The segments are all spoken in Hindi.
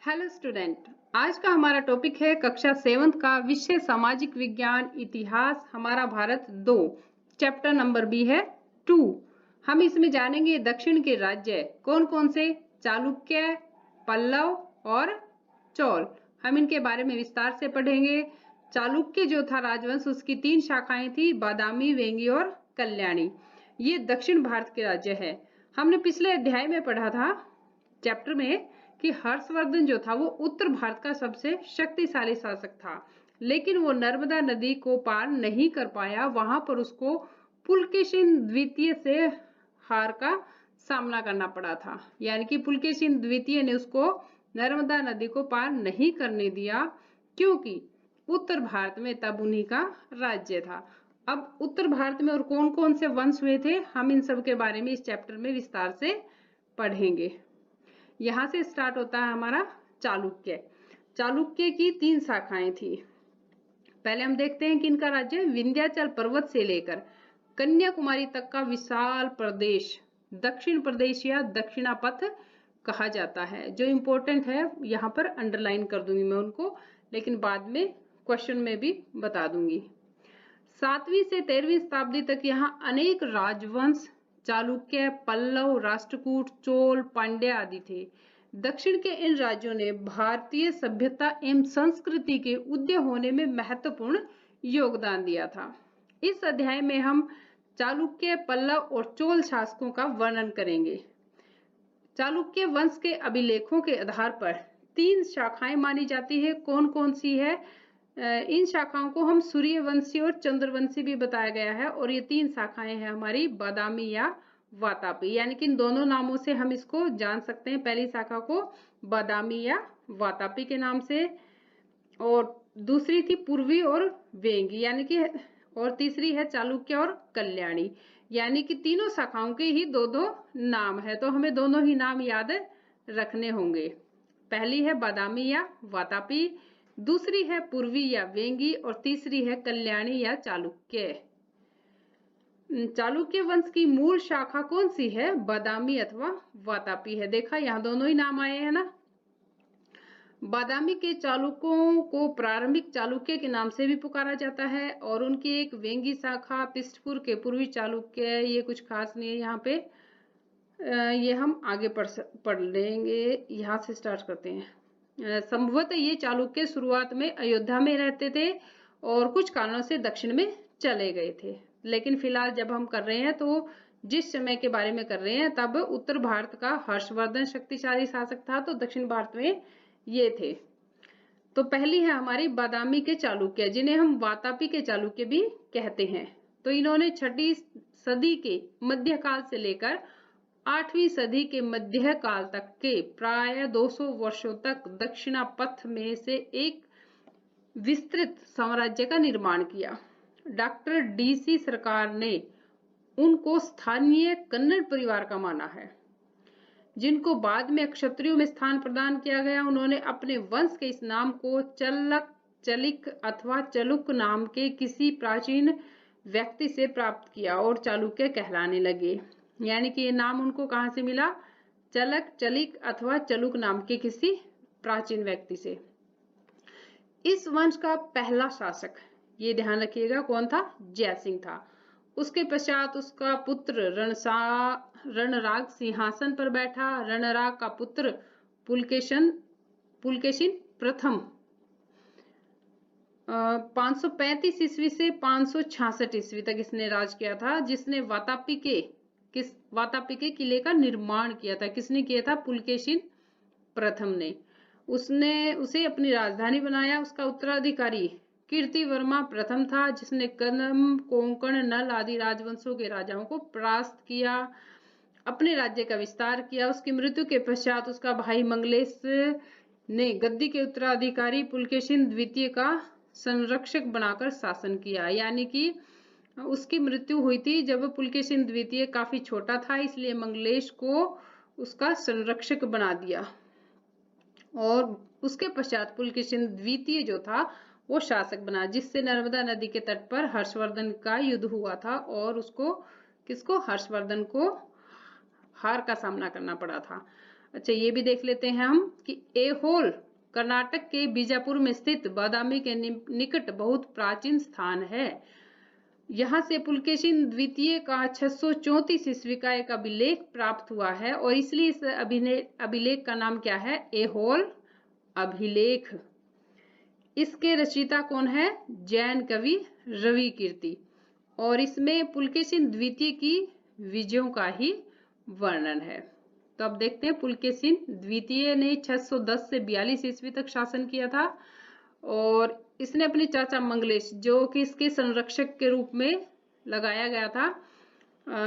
Hello student. आज का हमारा टॉपिक है कक्षा 7 का विषय सामाजिक विज्ञान इतिहास हमारा भारत 2। चैप्टर नंबर बी है 2। हम इसमें जानेंगे दक्षिण के राज्य कौन कौन से, चालुक्य, पल्लव और चोल। हम इनके बारे में विस्तार से पढ़ेंगे। चालुक्य जो था राजवंश, उसकी 3 शाखाएं थी, बादामी, वेंगी और कल्याणी। ये दक्षिण भारत के राज्य है। हमने पिछले अध्याय में पढ़ा था चैप्टर में कि हर्षवर्धन जो था वो उत्तर भारत का सबसे शक्तिशाली शासक था, लेकिन वो नर्मदा नदी को पार नहीं कर पाया। वहां पर उसको पुलकेशिन द्वितीय से हार का सामना करना पड़ा था, यानी कि पुलकेशिन द्वितीय ने उसको नर्मदा नदी को पार नहीं करने दिया, क्योंकि उत्तर भारत में तब उन्हीं का राज्य था। अब उत्तर भारत में और कौन कौन से वंश हुए थे, हम इन सब के बारे में इस चैप्टर में विस्तार से पढ़ेंगे। यहां से स्टार्ट होता है हमारा चालुक्य। चालुक्य की 3 शाखाएं थी। पहले हम देखते हैं कि इनका राज्य विंध्याचल पर्वत से लेकर कन्याकुमारी तक का विशाल प्रदेश दक्षिण प्रदेश या दक्षिणापथ कहा जाता है। जो इंपॉर्टेंट है यहाँ पर अंडरलाइन कर दूंगी मैं उनको, लेकिन बाद में क्वेश्चन में भी बता दूंगी। 7वीं से 13वीं शताब्दी तक यहाँ अनेक राजवंश चालुक्य, पल्लव, राष्ट्रकूट, चोल, पांड्य आदि थे। दक्षिण के इन राज्यों ने भारतीय सभ्यता एवं संस्कृति के उदय होने में महत्वपूर्ण योगदान दिया था। इस अध्याय में हम चालुक्य, पल्लव और चोल शासकों का वर्णन करेंगे। चालुक्य वंश के अभिलेखों के आधार पर 3 शाखाएं मानी जाती है। कौन कौन सी है? इन शाखाओं को हम सूर्यवंशी और चंद्रवंशी भी बताया गया है, और ये 3 शाखाएं हैं हमारी बादामी या वातापी, यानी कि इन दोनों नामों से हम इसको जान सकते हैं। पहली शाखा को बादामी या वातापी के नाम से, और दूसरी थी पूर्वी और वेंगी, यानी कि, और तीसरी है चालुक्य और कल्याणी, यानी कि तीनों शाखाओं के ही 2-2 नाम है, तो हमें दोनों ही नाम याद रखने होंगे। पहली है बादामी या वातापी, दूसरी है पूर्वी या वेंगी, और तीसरी है कल्याणी या चालुक्य। चालुक्य वंश की मूल शाखा कौन सी है? बादामी अथवा वातापी है। देखा, यहाँ दोनों ही नाम आए हैं ना। बादामी के चालुक्यों को प्रारंभिक चालुक्य के नाम से भी पुकारा जाता है, और उनकी एक वेंगी शाखा पृष्ठपुर के पूर्वी चालुक्य, ये कुछ खास नहीं है यहाँ पे, ये हम आगे पढ़ लेंगे। यहाँ से स्टार्ट करते हैं। संभवतः ये चालुक्य शुरुआत में अयोध्या में रहते थे और कुछ कारणों से दक्षिण में चले गए थे, लेकिन फिलहाल जब हम कर रहे हैं तो जिस समय के बारे में कर रहे हैं तब उत्तर भारत का हर्षवर्धन शक्तिशाली शासक था, तो दक्षिण भारत में ये थे। तो पहली है हमारी बादामी के चालुक्य, जिन्हें हम वातापी के चालुक्य भी कहते हैं। तो इन्होंने 6वीं सदी के मध्यकाल से लेकर 8वीं सदी के मध्यकाल तक के प्राय 200 वर्षों तक दक्षिणापथ में से एक विस्तृत साम्राज्य का निर्माण किया। डॉक्टर DC सरकार ने उनको स्थानीय कन्नड़ परिवार का माना है, जिनको बाद में क्षत्रियों में स्थान प्रदान किया गया। उन्होंने अपने वंश के इस नाम को चलक, चलिक अथवा चलुक नाम के किसी प्राचीन व्यक्ति से प्राप्त किया और चालुक्य कहलाने लगे। यानी कि ये नाम उनको कहाँ से मिला? चलक, चलिक अथवा चलुक नाम के किसी प्राचीन व्यक्ति से। इस वंश का पहला शासक, ये ध्यान रखिएगा, कौन था? जयसिंह था। उसके पश्चात उसका पुत्र रणराग सिंहासन पर बैठा। रणराग का पुत्र पुलकेशिन प्रथम 535 ईस्वी से 566 ईस्वी तक इसने राज किया था, जिसने वातापी के किले का निर्माण किया था। किसने किया था? पुलकेशिन प्रथम ने। उसने उसे अपनी राजधानी बनाया। उसका उत्तराधिकारी कीर्तिवर्मा प्रथम था, जिसने कदम, कोंकण, नल आदि राजवंशों के राजाओं को परास्त किया, अपने राज्य का विस्तार किया। उसकी मृत्यु के पश्चात उसका भाई मंगलेश ने गद्दी के उत्तराधिकारी पुलकेशिन द्वितीय का संरक्षक बनाकर शासन किया। यानी कि उसकी मृत्यु हुई थी जब पुलकेशिन द्वितीय काफी छोटा था, इसलिए मंगलेश को उसका संरक्षक बना दिया, और उसके पश्चात पुलकेशिन द्वितीय जो था वो शासक बना, जिससे नर्मदा नदी के तट पर हर्षवर्धन का युद्ध हुआ था, और उसको हर्षवर्धन को हार का सामना करना पड़ा था। अच्छा, ये भी देख लेते हैं हम कि ऐहोल कर्नाटक के बीजापुर में स्थित बादामी के निकट बहुत प्राचीन स्थान है। यहाँ से पुलकेशिन द्वितीय का 634 ईस्वी का एक अभिलेख प्राप्त हुआ है और इसलिए इस अभिलेख का नाम क्या है? ऐहोल अभिलेख। इसके रचयिता कौन है? जैन कवि रवि कीर्ति। और इसमें पुलकेशिन द्वितीय की विजयों का ही वर्णन है। तो अब देखते हैं, पुलकेशिन द्वितीय ने 610 से 42 ईस्वी तक शासन किया था और इसने अपने चाचा मंगलेश, जो कि इसके संरक्षक के रूप में लगाया गया था,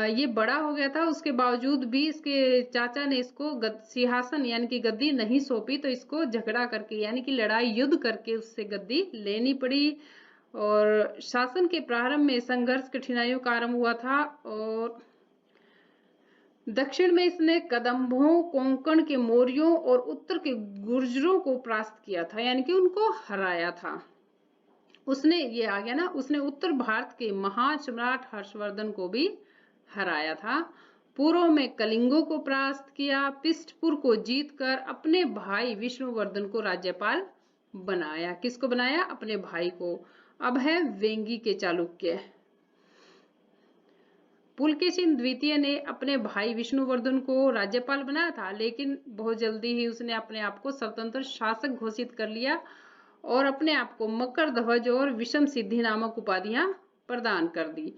ये बड़ा हो गया था, उसके बावजूद भी इसके चाचा ने इसको सिंहासन यानी कि गद्दी नहीं सौंपी, तो इसको झगड़ा करके यानी कि लड़ाई युद्ध करके उससे गद्दी लेनी पड़ी। और शासन के प्रारंभ में संघर्ष कठिनाइयों का आरंभ हुआ था और दक्षिण में इसने कदम्बों, कोंकण के मौर्यों और उत्तर के गुर्जरों को परास्त किया था, यानी कि उनको हराया था। उसने, ये आ गया ना, उसने उत्तर भारत के महान सम्राट हर्षवर्धन को भी हराया था। पूर्व में कलिंगों को परास्त किया। पिष्टपुर को जीतकर अपने भाई विष्णुवर्धन को राज्यपाल बनाया। किसको बनाया? अपने भाई को। अब है वेंगी के चालुक्य। पुलकेशिन द्वितीय ने अपने भाई विष्णुवर्धन को राज्यपाल बनाया था, लेकिन बहुत जल्दी ही उसने अपने आप को स्वतंत्र शासक घोषित कर लिया और अपने आप को मकर ध्वज और विषम सिद्धि नामक उपाधियां प्रदान कर दी।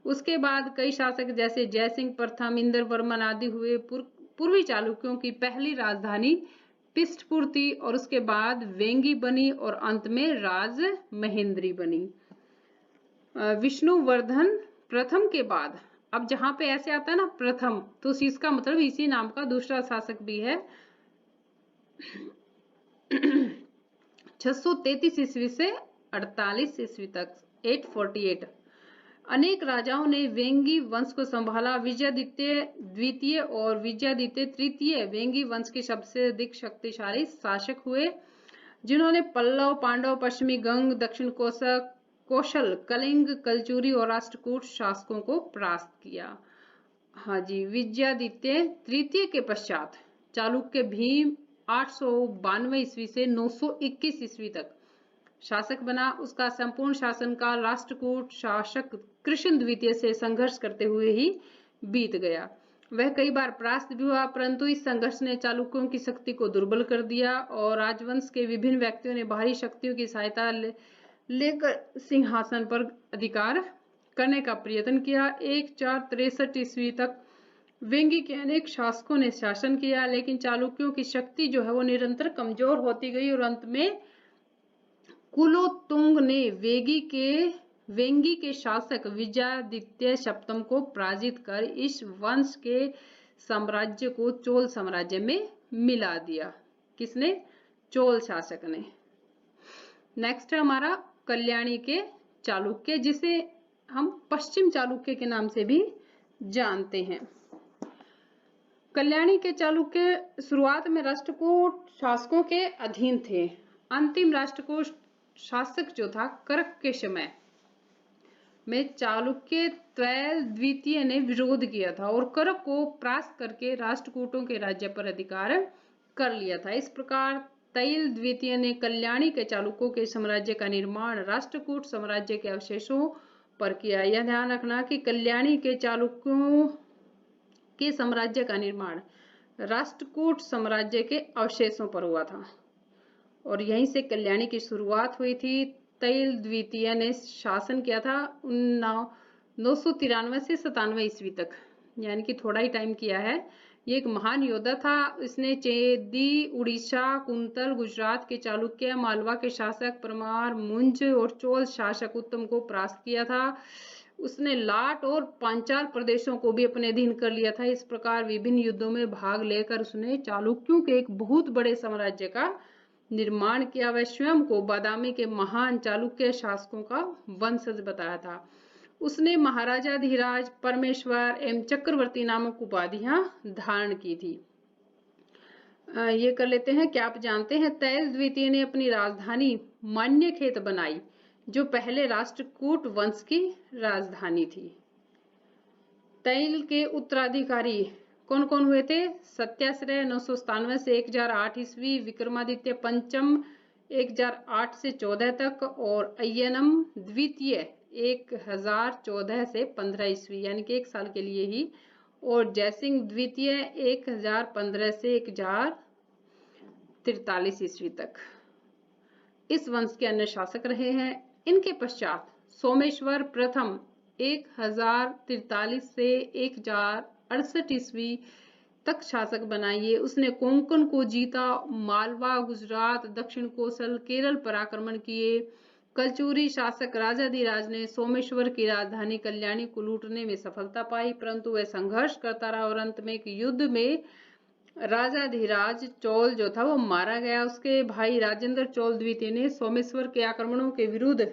उसके बाद कई शासक जैसे जयसिंह प्रथम, इंद्र वर्मन आदि हुए। पूर्वी चालुक्यों की पहली राजधानी पिष्टपुर थी और उसके बाद वेंगी बनी और अंत में राजमहेंद्री बनी। विष्णुवर्धन प्रथम के बाद, अब जहां पे ऐसे आता है ना प्रथम, तो इसका मतलब इसी नाम का दूसरा शासक भी है। 633 ईस्वी से 48 ईस्वी तक, 848, अनेक राजाओं ने वेंगी वंश को संभाला। विजयादित्य द्वितीय और विजयादित्य तृतीय वेंगी वंश के सबसे अधिक शक्तिशाली शासक हुए, जिन्होंने पल्लव, पांडव, पश्चिमी गंग, दक्षिण कौशल, कलिंग, कलचुरी और राष्ट्रकूट शासकों को परास्त किया। हाँ जी, विजयादित्य तृतीय के पश्चात चालुक्य भीम 892 ईस्वी से 921 ईस्वी तक शासक बना। उसका संपूर्ण शासनकाल राष्ट्रकूट शासक कृष्ण द्वितीय से संघर्ष करते हुए ही बीत गया। वह कई बार परास्त भी हुआ, परंतु इस संघर्ष ने चालुक्यों की शक्ति को दुर्बल कर दिया और राजवंश के विभिन्न व्यक्तियों ने बाहरी शक्तियों की सहायता लेकर सिंहासन पर अधिकार करने का प्रयत्न किया। 1463 ईस्वी तक वेंगी के अनेक शासकों ने शासन किया, लेकिन चालुक्यों की शक्ति जो है वो निरंतर कमजोर होती गई और अंत में कुलोत्तुंग ने वेंगी के शासक विजयादित्य सप्तम को पराजित कर इस वंश के साम्राज्य को चोल साम्राज्य में मिला दिया। किसने? चोल शासक ने। नेक्स्ट है हमारा कल्याणी के चालुक्य, जिसे हम पश्चिम चालुक्य के नाम से भी जानते हैं। कल्याणी के चालुक्य शुरुआत में राष्ट्रकूट शासकों के अधीन थे। अंतिम राष्ट्रकूट शासक जो था करक के समय में चालुक्य तैल द्वितीय ने विरोध किया था और करक को परास्त करके राष्ट्रकूटों के राज्य पर अधिकार कर लिया था। इस प्रकार तैल द्वितीय ने कल्याणी के चालुक्यों के साम्राज्य का निर्माण राष्ट्रकूट साम्राज्य के अवशेषों पर किया। यह ध्यान रखना कि कल्याणी के चालुक्यों के साम्राज्य का निर्माण राष्ट्रकूट साम्राज्य के अवशेषों पर हुआ था और यहीं से कल्याणी की शुरुआत हुई थी। तैल द्वितीय ने शासन किया था 993 से 97 ईस्वी तक, यानी कि थोड़ा ही टाइम किया है। ये एक महान योद्धा था। इसने चेदी, उड़ीसा, कुंतल, गुजरात के चालुक्य, मालवा के शासक परमार, मुंज और चोल शासक उत्तम को परास्त किया था। उसने लाट और पांचाल प्रदेशों को भी अपने अधीन कर लिया था। इस प्रकार विभिन्न युद्धों में भाग लेकर उसने चालुक्यों के एक बहुत बड़े साम्राज्य का निर्माण किया। वह स्वयं को बादामी के महान चालुक्य शासकों का वंशज बताया था। उसने महाराजा धीराज, परमेश्वर एवं चक्रवर्ती नामक उपाधियां धारण की थी। ये कर लेते हैं। क्या आप जानते हैं तैल द्वितीय ने अपनी राजधानी मान्यखेत बनाई, जो पहले राष्ट्रकूट वंश की राजधानी थी। तैल के उत्तराधिकारी कौन कौन हुए थे? सत्याश्रय 997 से 1008 ईस्वी, विक्रमादित्य पंचम 1008 से 14 तक, और अय्यनम द्वितीय 1014 से 15 ईस्वी, यानी कि 1 साल के लिए ही, और जयसिंह द्वितीय 1015 से 1043 ईस्वी तक इस वंश के अन्य शासक रहे हैं। इनके पश्चात सोमेश्वर प्रथम 1043 से 1068 ईस्वी तक शासक बनाइए। उसने कोंकण को जीता, मालवा, गुजरात, दक्षिण कोसल, केरल पर आक्रमण किए। कलचुरी शासक राजाधिराज ने सोमेश्वर की राजधानी कल्याणी को लूटने में सफलता पाई, परंतु वह संघर्ष करता रहा और अंत में एक युद्ध में राजाधिराज चोल जो था वो मारा गया। उसके भाई राजेंद्र चोल द्वितीय ने सोमेश्वर के आक्रमणों के विरुद्ध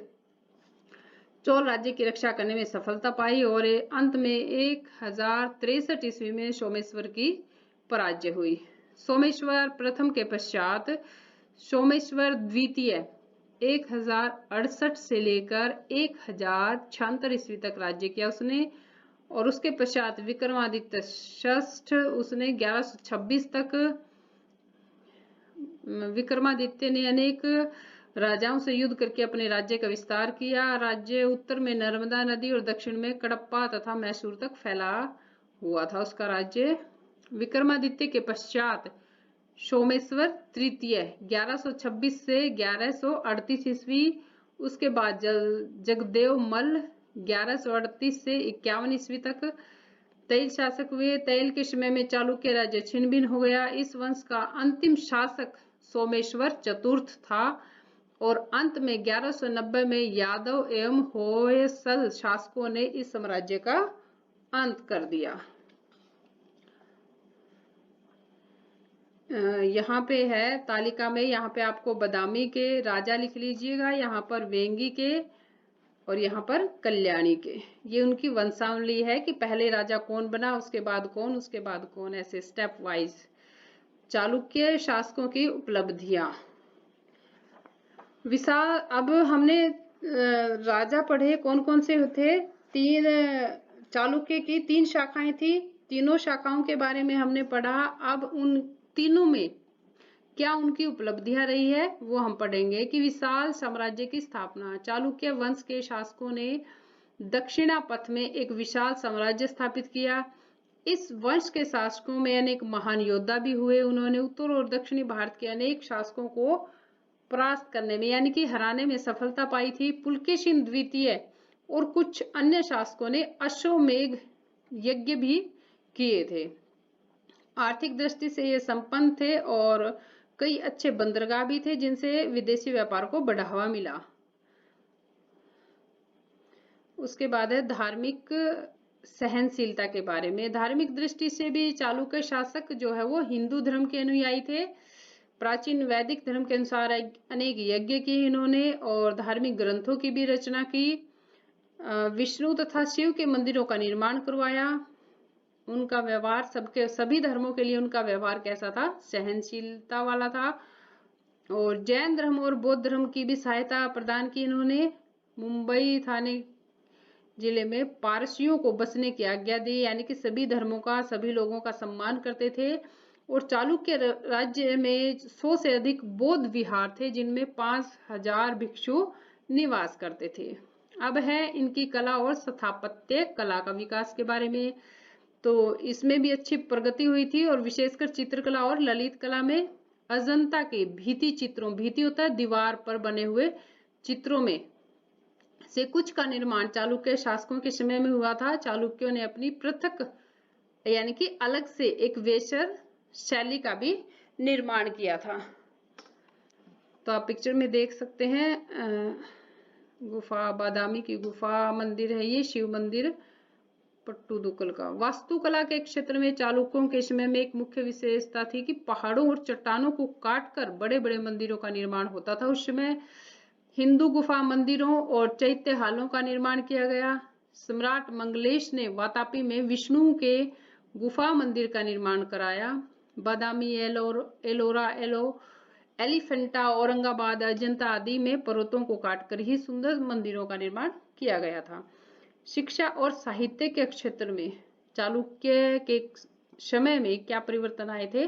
चोल राज्य की रक्षा करने में सफलता पाई और अंत में 1063 ईस्वी में सोमेश्वर की पराजय हुई। सोमेश्वर प्रथम के पश्चात सोमेश्वर द्वितीय 1068 से लेकर 1076 ईस्वी तक राज्य किया उसने, और उसके पश्चात विक्रमादित्य षष्ठ उसने 1126 तक, विक्रमादित्य ने अनेक राजाओं से युद्ध करके अपने राज्य का विस्तार किया। राज्य उत्तर में नर्मदा नदी और दक्षिण में कडप्पा तथा मैसूर तक फैला हुआ था उसका राज्य। विक्रमादित्य के पश्चात सोमेश्वर तृतीय 1126 से 1138 ईस्वी, उसके बाद जगदेव मल्ल 1138 से 51 ईस्वी तक तैल शासक हुए। तैल के समय में चालुक्य राज्य छिन्न भिन्न हो गया। इस वंश का अंतिम शासक सोमेश्वर चतुर्थ था और अंत में 1190 में यादव एवं होयसल शासकों ने इस साम्राज्य का अंत कर दिया। यहाँ पे है तालिका में, यहाँ पे आपको बादामी के राजा लिख लीजिएगा, यहाँ पर वेंगी के और यहाँ पर कल्याणी के। ये उनकी वंशावली है कि पहले राजा कौन बना, उसके बाद कौन, उसके बाद कौन, ऐसे स्टेप वाइज। चालुक्य शासकों की उपलब्धियां विशाल। अब हमने राजा पढ़े कौन कौन से थे? चालुक्य की 3 शाखाएं थी, तीनों शाखाओं के बारे में हमने पढ़ा। अब उन तीनों में क्या उनकी उपलब्धियां रही है वो हम पढ़ेंगे। कि विशाल साम्राज्य की स्थापना, चालुक्य वंश के शासकों ने दक्षिणा पथ में एक विशाल साम्राज्य स्थापित किया। इस वंश के शासकों में अनेक महान योद्धा भी हुए। उन्होंने उत्तर और दक्षिणी भारत के अनेक शासकों को परास्त करने में यानी कि हराने में सफलता पाई थी। पुलकेशिन द्वितीय और कुछ अन्य शासकों ने अश्वमेध यज्ञ भी किए थे। आर्थिक दृष्टि से ये संपन्न थे और कई अच्छे बंदरगाह भी थे जिनसे विदेशी व्यापार को बढ़ावा मिला। उसके बाद है धार्मिक सहनशीलता के बारे में। धार्मिक दृष्टि से भी चालुक्य शासक जो है वो हिंदू धर्म के अनुयायी थे। प्राचीन वैदिक धर्म के अनुसार अनेक यज्ञ किए इन्होंने और धार्मिक ग्रंथों की भी रचना की। विष्णु तथा शिव के मंदिरों का निर्माण करवाया। उनका व्यवहार सभी धर्मों के लिए उनका व्यवहार कैसा था? सहनशीलता वाला था। और जैन धर्म और बौद्ध धर्म की भी सहायता प्रदान की इन्होंने। मुंबई थाने जिले में पारसियों को बसने की आज्ञा दी, यानी कि सभी धर्मों का, सभी लोगों का सम्मान करते थे। और चालुक्य राज्य में 100 से अधिक बौद्ध विहार थे जिनमें 5000 भिक्षु निवास करते थे। अब है इनकी कला और स्थापत्य कला का विकास के बारे में। तो इसमें भी अच्छी प्रगति हुई थी और विशेषकर चित्रकला और ललित कला में अजंता के भित्ति चित्रों, भित्ति होता है दीवार पर बने हुए चित्रों में से कुछ का निर्माण चालुक्य शासकों के समय में हुआ था। चालुक्यों ने अपनी पृथक यानी कि अलग से एक वेशर शैली का भी निर्माण किया था। तो आप पिक्चर में देख सकते हैं गुफा, बादामी की गुफा मंदिर है ये, शिव मंदिर पट्टुदुक्कल का। वास्तुकला के क्षेत्र में चालुक्यों के समय में एक मुख्य विशेषता थी कि पहाड़ों और चट्टानों को काटकर बड़े बड़े मंदिरों का निर्माण होता था। उस समय हिंदू गुफा मंदिरों और चैत्य हालों का निर्माण किया गया। सम्राट मंगलेश ने वातापी में विष्णु के गुफा मंदिर का निर्माण कराया। बादामी, एलोरा, एलिफेंटा, औरंगाबाद, अजंता आदि में पर्वतों को काटकर ही सुंदर मंदिरों का निर्माण किया गया था। शिक्षा और साहित्य के क्षेत्र में चालुक्य के समय में क्या परिवर्तन आए थे।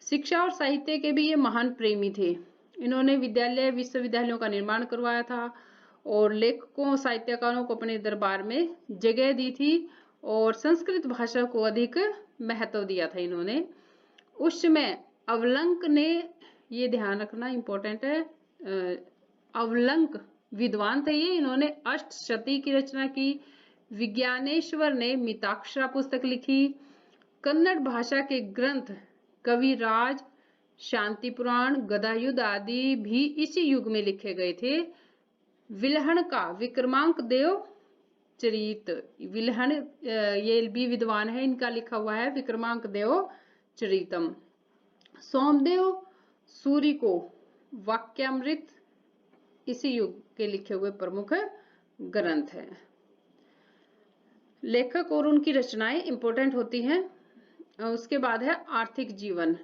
शिक्षा और साहित्य के भी ये महान प्रेमी थे। इन्होंने विद्यालय विश्वविद्यालयों का निर्माण करवाया था और लेखकों साहित्यकारों को अपने दरबार में जगह दी थी और संस्कृत भाषा को अधिक महत्व दिया था इन्होंने। उस समय अवलंक ने, ये ध्यान रखना इम्पोर्टेंट है, अवलंक विद्वान थे ये, इन्होंने अष्टशती की रचना की। विज्ञानेश्वर ने मिताक्षरा पुस्तक लिखी। कन्नड़ भाषा के ग्रंथ कविराज, शांति पुराण, गदायुद्ध आदि भी इसी युग में लिखे गए थे। विल्हण का विक्रमांक देव चरित, विल्हण ये भी विद्वान है, इनका लिखा हुआ है विक्रमांक देव चरितम। सोमदेव सूरी को वाक्यामृत इसी युग के लिखे हुए प्रमुख ग्रंथ है। लेखक और उनकी रचनाएं इंपॉर्टेंट होती हैं। उसके बाद है आर्थिक जीवन।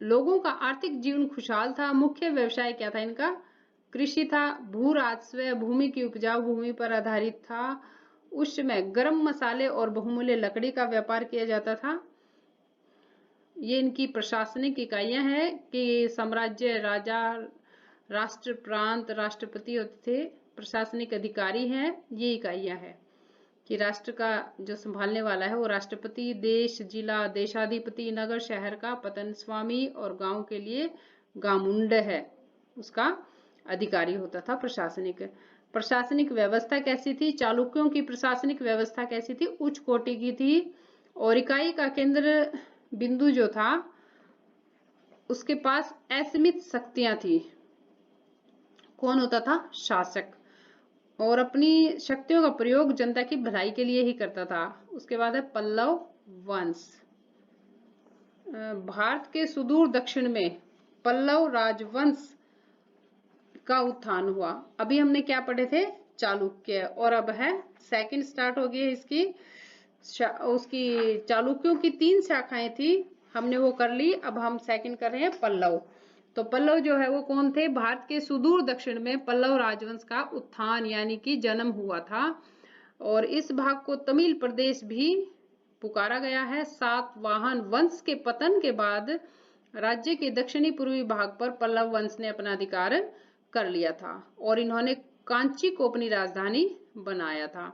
लोगों का आर्थिक जीवन खुशहाल था। मुख्य व्यवसाय क्या था इनका? कृषि था। भू राजस्व भूमि की उपजाऊ भूमि पर आधारित था। उस समय गरम मसाले और बहुमूल्य लकड़ी का व्यापार किया जाता था। ये इनकी प्रशासनिक इकाइयां हैं कि साम्राज्य, राजा, राष्ट्र, प्रांत, राष्ट्रपति होते थे, प्रशासनिक अधिकारी हैं, ये इकाइयां हैं कि राष्ट्र का जो संभालने वाला है वो राष्ट्रपति, देश, जिला, देशाधिपति, नगर, शहर का पतन स्वामी और गांव के लिए गामुंड है, उसका अधिकारी होता था। प्रशासनिक व्यवस्था कैसी थी? चालुक्यों की प्रशासनिक व्यवस्था कैसी थी? उच्च कोटि की थी और इकाई का केंद्र बिंदु जो था उसके पास असीमित शक्तियां थी। कौन होता था? शासक, और अपनी शक्तियों का प्रयोग जनता की भलाई के लिए ही करता था। उसके बाद है पल्लव वंश। भारत के सुदूर दक्षिण में पल्लव राजवंश का उत्थान हुआ। अभी हमने क्या पढ़े थे? चालुक्य, और अब है सेकंड स्टार्ट हो गई है इसकी। उसकी चालुक्यों की 3 शाखाएं थी, हमने वो कर ली। अब हम सेकंड कर रहे हैं पल्लव। तो पल्लव जो है वो कौन थे? भारत के सुदूर दक्षिण में पल्लव राजवंश का उत्थान यानी कि जन्म हुआ था और इस भाग को तमिल प्रदेश भी पुकारा गया है। सातवाहन वंश के पतन के बाद राज्य के दक्षिणी पूर्वी भाग पर पल्लव वंश ने अपना अधिकार कर लिया था और इन्होंने कांची को अपनी राजधानी बनाया था।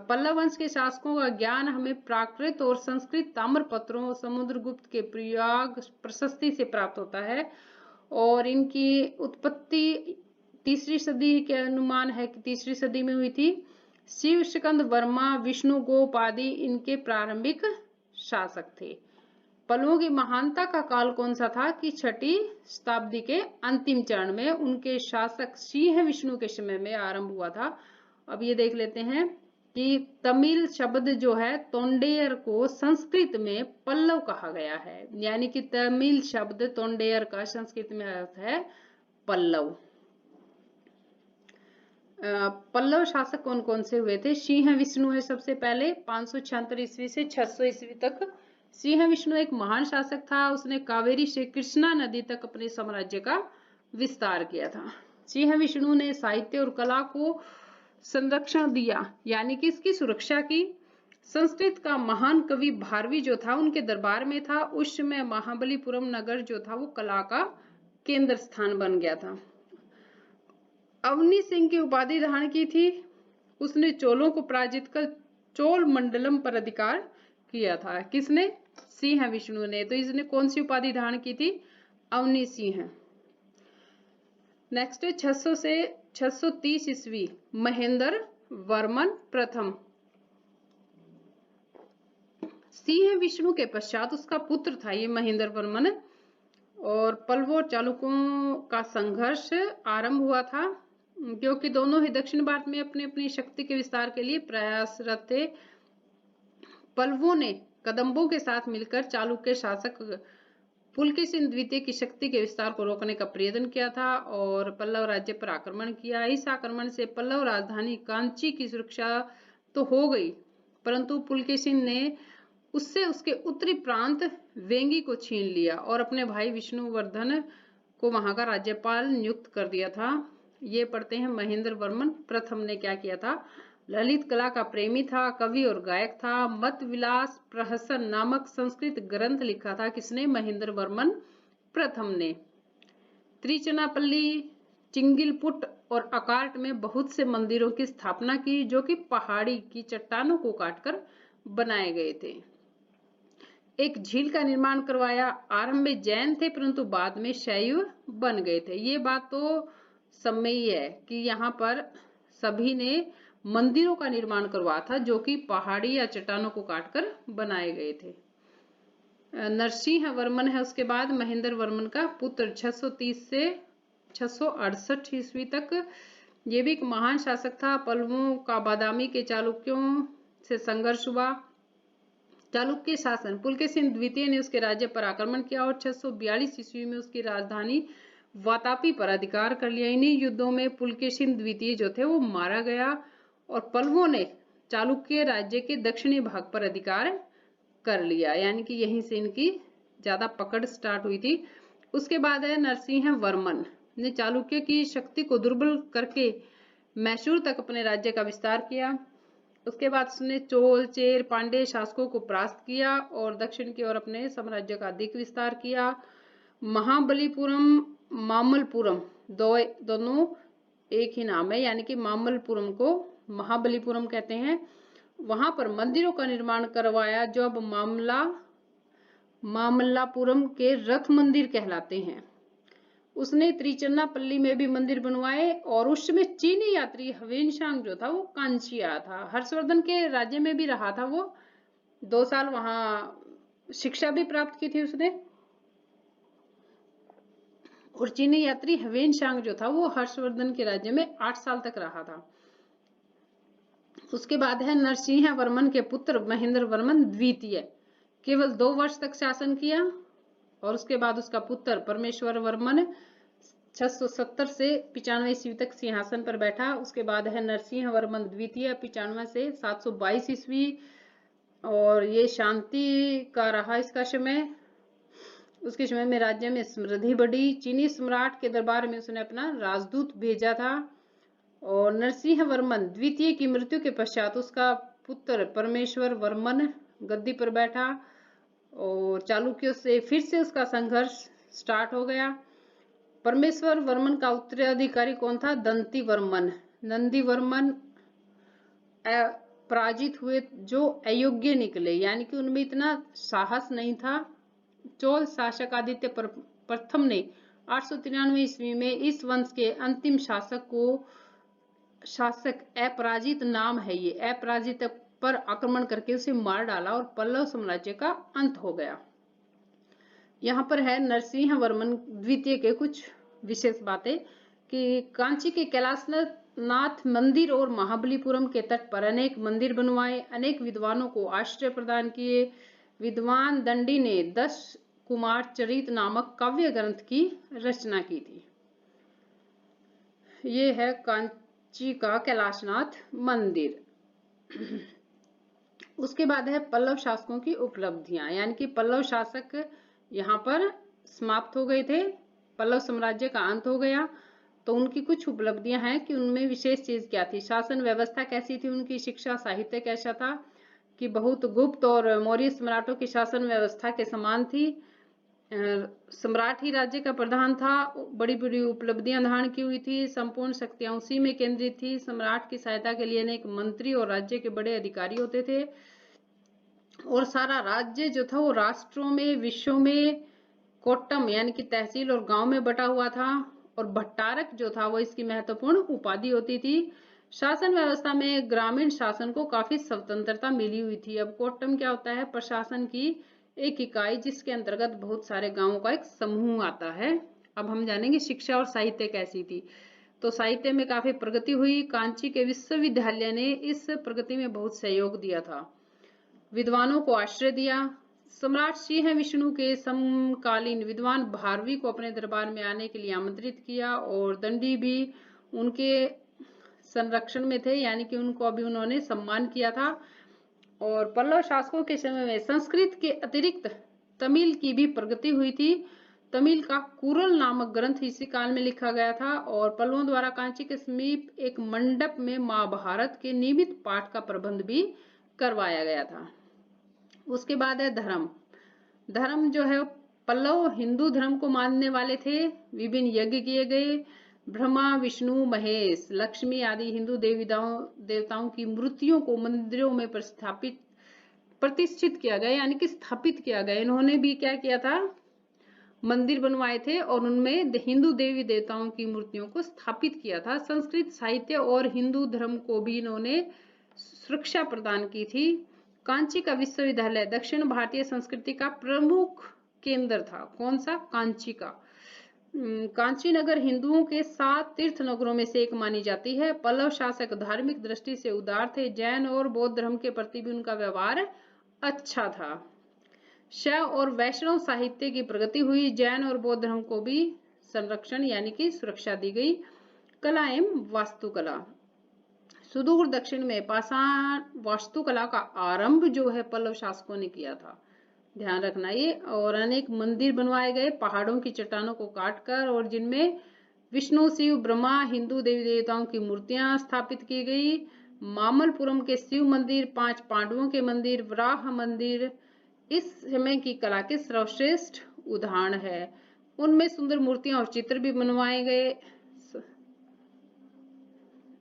पल्लव वंश के शासकों का ज्ञान हमें प्राकृत और संस्कृत ताम्रपत्रों, समुद्रगुप्त के प्रयाग प्रशस्ति से प्राप्त होता है और इनकी उत्पत्ति 3री सदी के अनुमान है कि 3री सदी में हुई थी। शिव स्कंद वर्मा, विष्णुगोप आदि इनके प्रारंभिक शासक थे। पल्लवों की महानता का काल कौन सा था? कि 6ठी शताब्दी के अंतिम चरण में उनके शासक सिंह विष्णु के समय में आरंभ हुआ था। अब ये देख लेते हैं कि तमिल शब्द जो है तोंडेयर को संस्कृत में पल्लव कहा गया है, यानी कि तमिल शब्द तोंडेयर का संस्कृत में अर्थ है पल्लव। पल्लव शासक कौन कौन से हुए थे? सिंह विष्णु है सबसे पहले, 576 ईस्वी से 600 ईस्वी तक। सिंह विष्णु एक महान शासक था। उसने कावेरी से कृष्णा नदी तक अपने साम्राज्य का विस्तार किया था। सिंह विष्णु ने साहित्य और कला को संरक्षण दिया, यानी कि इसकी सुरक्षा की। संस्कृत का महान कवि भारवी जो था उनके दरबार में था। उस समय महाबलीपुरम नगर जो था वो कला का केंद्र स्थान बन गया था। अवनी सिंह की उपाधि धारण की थी। उसने चोलों को पराजित कर चोल मंडलम पर अधिकार किया था। किसने? सिंह विष्णु ने। तो इसने कौन सी उपाधि धारण की थी? अवनी सिंह। नेक्स्ट है 600 से 630 ईस्वी, महेंद्र वर्मन प्रथम। सिंह विष्णु के पश्चात उसका पुत्र था ये महेंद्र वर्मन, और पल्लव चालुक्यों का संघर्ष आरंभ हुआ था क्योंकि दोनों ही दक्षिण भारत में अपनी अपनी शक्ति के विस्तार के लिए प्रयासरत थे। पल्लवों ने कदंबों के साथ मिलकर चालुक्य शासक पुलकेशिन द्वितीय की शक्ति के विस्तार को रोकने का प्रयत्न किया था और पल्लव राज्य पर आक्रमण किया। इस आक्रमण से पल्लव राजधानी कांची की सुरक्षा तो हो गई, परंतु पुलकेशिन ने उससे उसके उत्तरी प्रांत वेंगी को छीन लिया और अपने भाई विष्णुवर्धन को वहां का राज्यपाल नियुक्त कर दिया था। ये पढ़ते हैं महेंद्र वर्मन प्रथम ने क्या किया था? ललित कला का प्रेमी था, कवि और गायक था। मत विलास प्रहसन नामक संस्कृत ग्रंथ लिखा था किसने? महेंद्र वर्मन प्रथम ने। त्रिचनापल्ली, चिंगिलपुट और अकार्ट में बहुत से मंदिरों की स्थापना की जो कि पहाड़ी की चट्टानों को काटकर बनाए गए थे। एक झील का निर्माण करवाया। आरंभ में जैन थे परंतु बाद में शैव बन गए थे। ये बात तो सब में ही है कि यहाँ पर सभी ने मंदिरों का निर्माण करवाया था जो कि पहाड़ी या चट्टानों को काटकर बनाए गए थे। नरसिंह वर्मन है उसके बाद महेंद्र वर्मन का पुत्र, 630 से 668 ईस्वी तक। ये भी एक महान शासक था। पल्लवों का बादामी के चालुक्यों से संघर्ष हुआ। चालुक्य शासन पुलकेशिन द्वितीय ने उसके राज्य पर आक्रमण किया और 642 ईस्वी में उसकी राजधानी वातापी पर अधिकार कर लिया। इन्हीं युद्धों में पुलकेशिन द्वितीय जो थे वो मारा गया और पल्लवों ने चालुक्य राज्य के दक्षिणी भाग पर अधिकार कर लिया, यानी कि यहीं से इनकी ज्यादा पकड़ स्टार्ट हुई थी। उसके बाद है नरसिंह वर्मन ने चालुक्य की शक्ति को दुर्बल करके मैसूर तक अपने राज्य का विस्तार किया। उसके बाद उसने चोल, चेर, पांड्य शासकों को परास्त किया और दक्षिण की ओर अपने साम्राज्य का अधिक विस्तार किया। महाबलीपुरम, मामल्लपुरम दोनों एक ही नाम है, यानी कि मामल्लपुरम को महाबलीपुरम कहते हैं। वहां पर मंदिरों का निर्माण करवाया जो अब मामल्लापुरम के रथ मंदिर कहलाते हैं। उसने त्रिचन्नापल्ली में भी मंदिर बनवाए और उस समय चीनी यात्री ह्वेनसांग जो था वो कांची आया था। हर्षवर्धन के राज्य में भी रहा था वो, 2 साल वहां शिक्षा भी प्राप्त की थी उसने। और चीनी यात्री ह्वेनसांग जो था वो हर्षवर्धन के राज्य में 8 साल तक रहा था। उसके बाद है नरसिंह वर्मन के पुत्र महेंद्र वर्मन द्वितीय, केवल 2 वर्ष तक शासन किया और उसके बाद उसका पुत्र परमेश्वर वर्मन 670 से 95 ईस्वी तक सिंहासन पर बैठा। उसके बाद है नरसिंह वर्मन द्वितीय 95 से 722 ईस्वी और ये शांति का रहा इसका समय। उसके समय में राज्य में समृद्धि बढ़ी। चीनी सम्राट के दरबार में उसने अपना राजदूत भेजा था और नरसिंह वर्मन द्वितीय की मृत्यु के पश्चात उसका पुत्र परमेश्वर वर्मन गद्दी पर बैठा और चालुक्यों से फिर से उसका संघर्ष स्टार्ट हो गया। परमेश्वर वर्मन का उत्तराधिकारी कौन था? दंती वर्मन। नंदी वर्मन पराजित हुए जो अयोग्य निकले, यानी कि उनमें इतना साहस नहीं था। चोल शासक आदित्य प्रथम ने 893 ईस्वी में इस वंश के अंतिम शासक अपराजित नाम है ये, अपराजित पर आक्रमण करके उसे मार डाला और पल्लव साम्राज्य का अंत हो गया। यहाँ पर है नरसिंह वर्मन द्वितीय के कुछ विशेष बातें कि कांची के कैलाशनाथ मंदिर और महाबलीपुरम के तट पर अनेक मंदिर बनवाए, अनेक विद्वानों को आश्रय प्रदान किए। विद्वान दंडी ने 10 कुमार चरित नामक काव्य ग्रंथ की रचना की थी। ये है कांची का कैलाशनाथ मंदिर। उसके बाद है पल्लव शासकों की उपलब्धियां, यानी कि पल्लव शासक यहाँ पर समाप्त हो गए थे, पल्लव साम्राज्य का अंत हो गया। तो उनकी कुछ उपलब्धियां हैं कि उनमें विशेष चीज क्या थी, शासन व्यवस्था कैसी थी उनकी, शिक्षा साहित्य कैसा था कि बहुत गुप्त और मौर्य सम्राटों की शासन व्यवस्था के समान थी। सम्राट ही राज्य का प्रधान था। बड़ी बड़ी उपलब्धियां धारण की हुई थी, संपूर्ण शक्तियां उसी में केंद्रित थी। सम्राट की सहायता के लिए अनेक मंत्री और राज्य के बड़े अधिकारी होते थे और सारा राज्य जो था वो राष्ट्रों में, विश्वों में कोट्टम यानी कि तहसील और गांव में बटा हुआ था और भट्टारक जो था वो इसकी महत्वपूर्ण उपाधि होती थी। शासन व्यवस्था में ग्रामीण शासन को काफी स्वतंत्रता मिली हुई थी। अब कोट्टम क्या होता है? प्रशासन की एक इकाई जिसके अंतर्गत बहुत सारे गांवों का एक समूह आता है। अब हम जानेंगे शिक्षा और साहित्य कैसी थी। तो साहित्य में काफी प्रगति हुई। कांची के विश्वविद्यालय ने इस प्रगति में बहुत सहयोग दिया था, विद्वानों को आश्रय दिया। सम्राट सिंह विष्णु के समकालीन विद्वान भारवी को अपने दरबार में आने के लिए आमंत्रित किया और दंडी भी उनके संरक्षण में थे, यानी कि उनको अभी उन्होंने सम्मान किया था। और पल्लव शासकों के समय में संस्कृत के अतिरिक्त तमिल की भी प्रगति हुई थी। तमिल का कुरल नामक ग्रंथ इसी काल में लिखा गया था और पल्लवों द्वारा कांची के समीप एक मंडप में महाभारत के नियमित पाठ का प्रबंध भी करवाया गया था। उसके बाद है धर्म। धर्म जो है, पल्लव हिंदू धर्म को मानने वाले थे। विभिन्न यज्ञ किए गए। ब्रह्मा, विष्णु, महेश, लक्ष्मी आदि हिंदू देवताओं की मूर्तियों को मंदिरों में प्रतिष्ठित किया गया, यानी कि स्थापित किया गया। इन्होंने भी क्या किया था, मंदिर बनवाए थे और उनमें हिंदू देवी देवताओं की मूर्तियों को स्थापित किया था। संस्कृत साहित्य और हिंदू धर्म को भी इन्होंने सुरक्षा प्रदान की थी। कांची का विश्वविद्यालय दक्षिण भारतीय संस्कृति का प्रमुख केंद्र था। कौन सा? कांची का। कांची नगर हिंदुओं के 7 तीर्थ नगरों में से एक मानी जाती है। पल्लव शासक धार्मिक दृष्टि से उदार थे। जैन और बौद्ध धर्म के प्रति भी उनका व्यवहार अच्छा था। शैव और वैष्णव साहित्य की प्रगति हुई। जैन और बौद्ध धर्म को भी संरक्षण यानी कि सुरक्षा दी गई। कला एवं वास्तुकला। सुदूर दक्षिण में पाषाण वास्तुकला का आरंभ जो है पल्लव शासकों ने किया था, ध्यान रखना ये। और अनेक मंदिर बनवाए गए पहाड़ों की चट्टानों को काटकर, और जिनमें विष्णु, शिव, ब्रह्मा, हिंदू देवी देवताओं की मूर्तियां स्थापित की गई। मामल्लपुरम के शिव मंदिर, 5 पांडवों के मंदिर, वराह मंदिर इस समय की कला के सर्वश्रेष्ठ उदाहरण है। उनमें सुंदर मूर्तियां और चित्र भी बनवाए गए।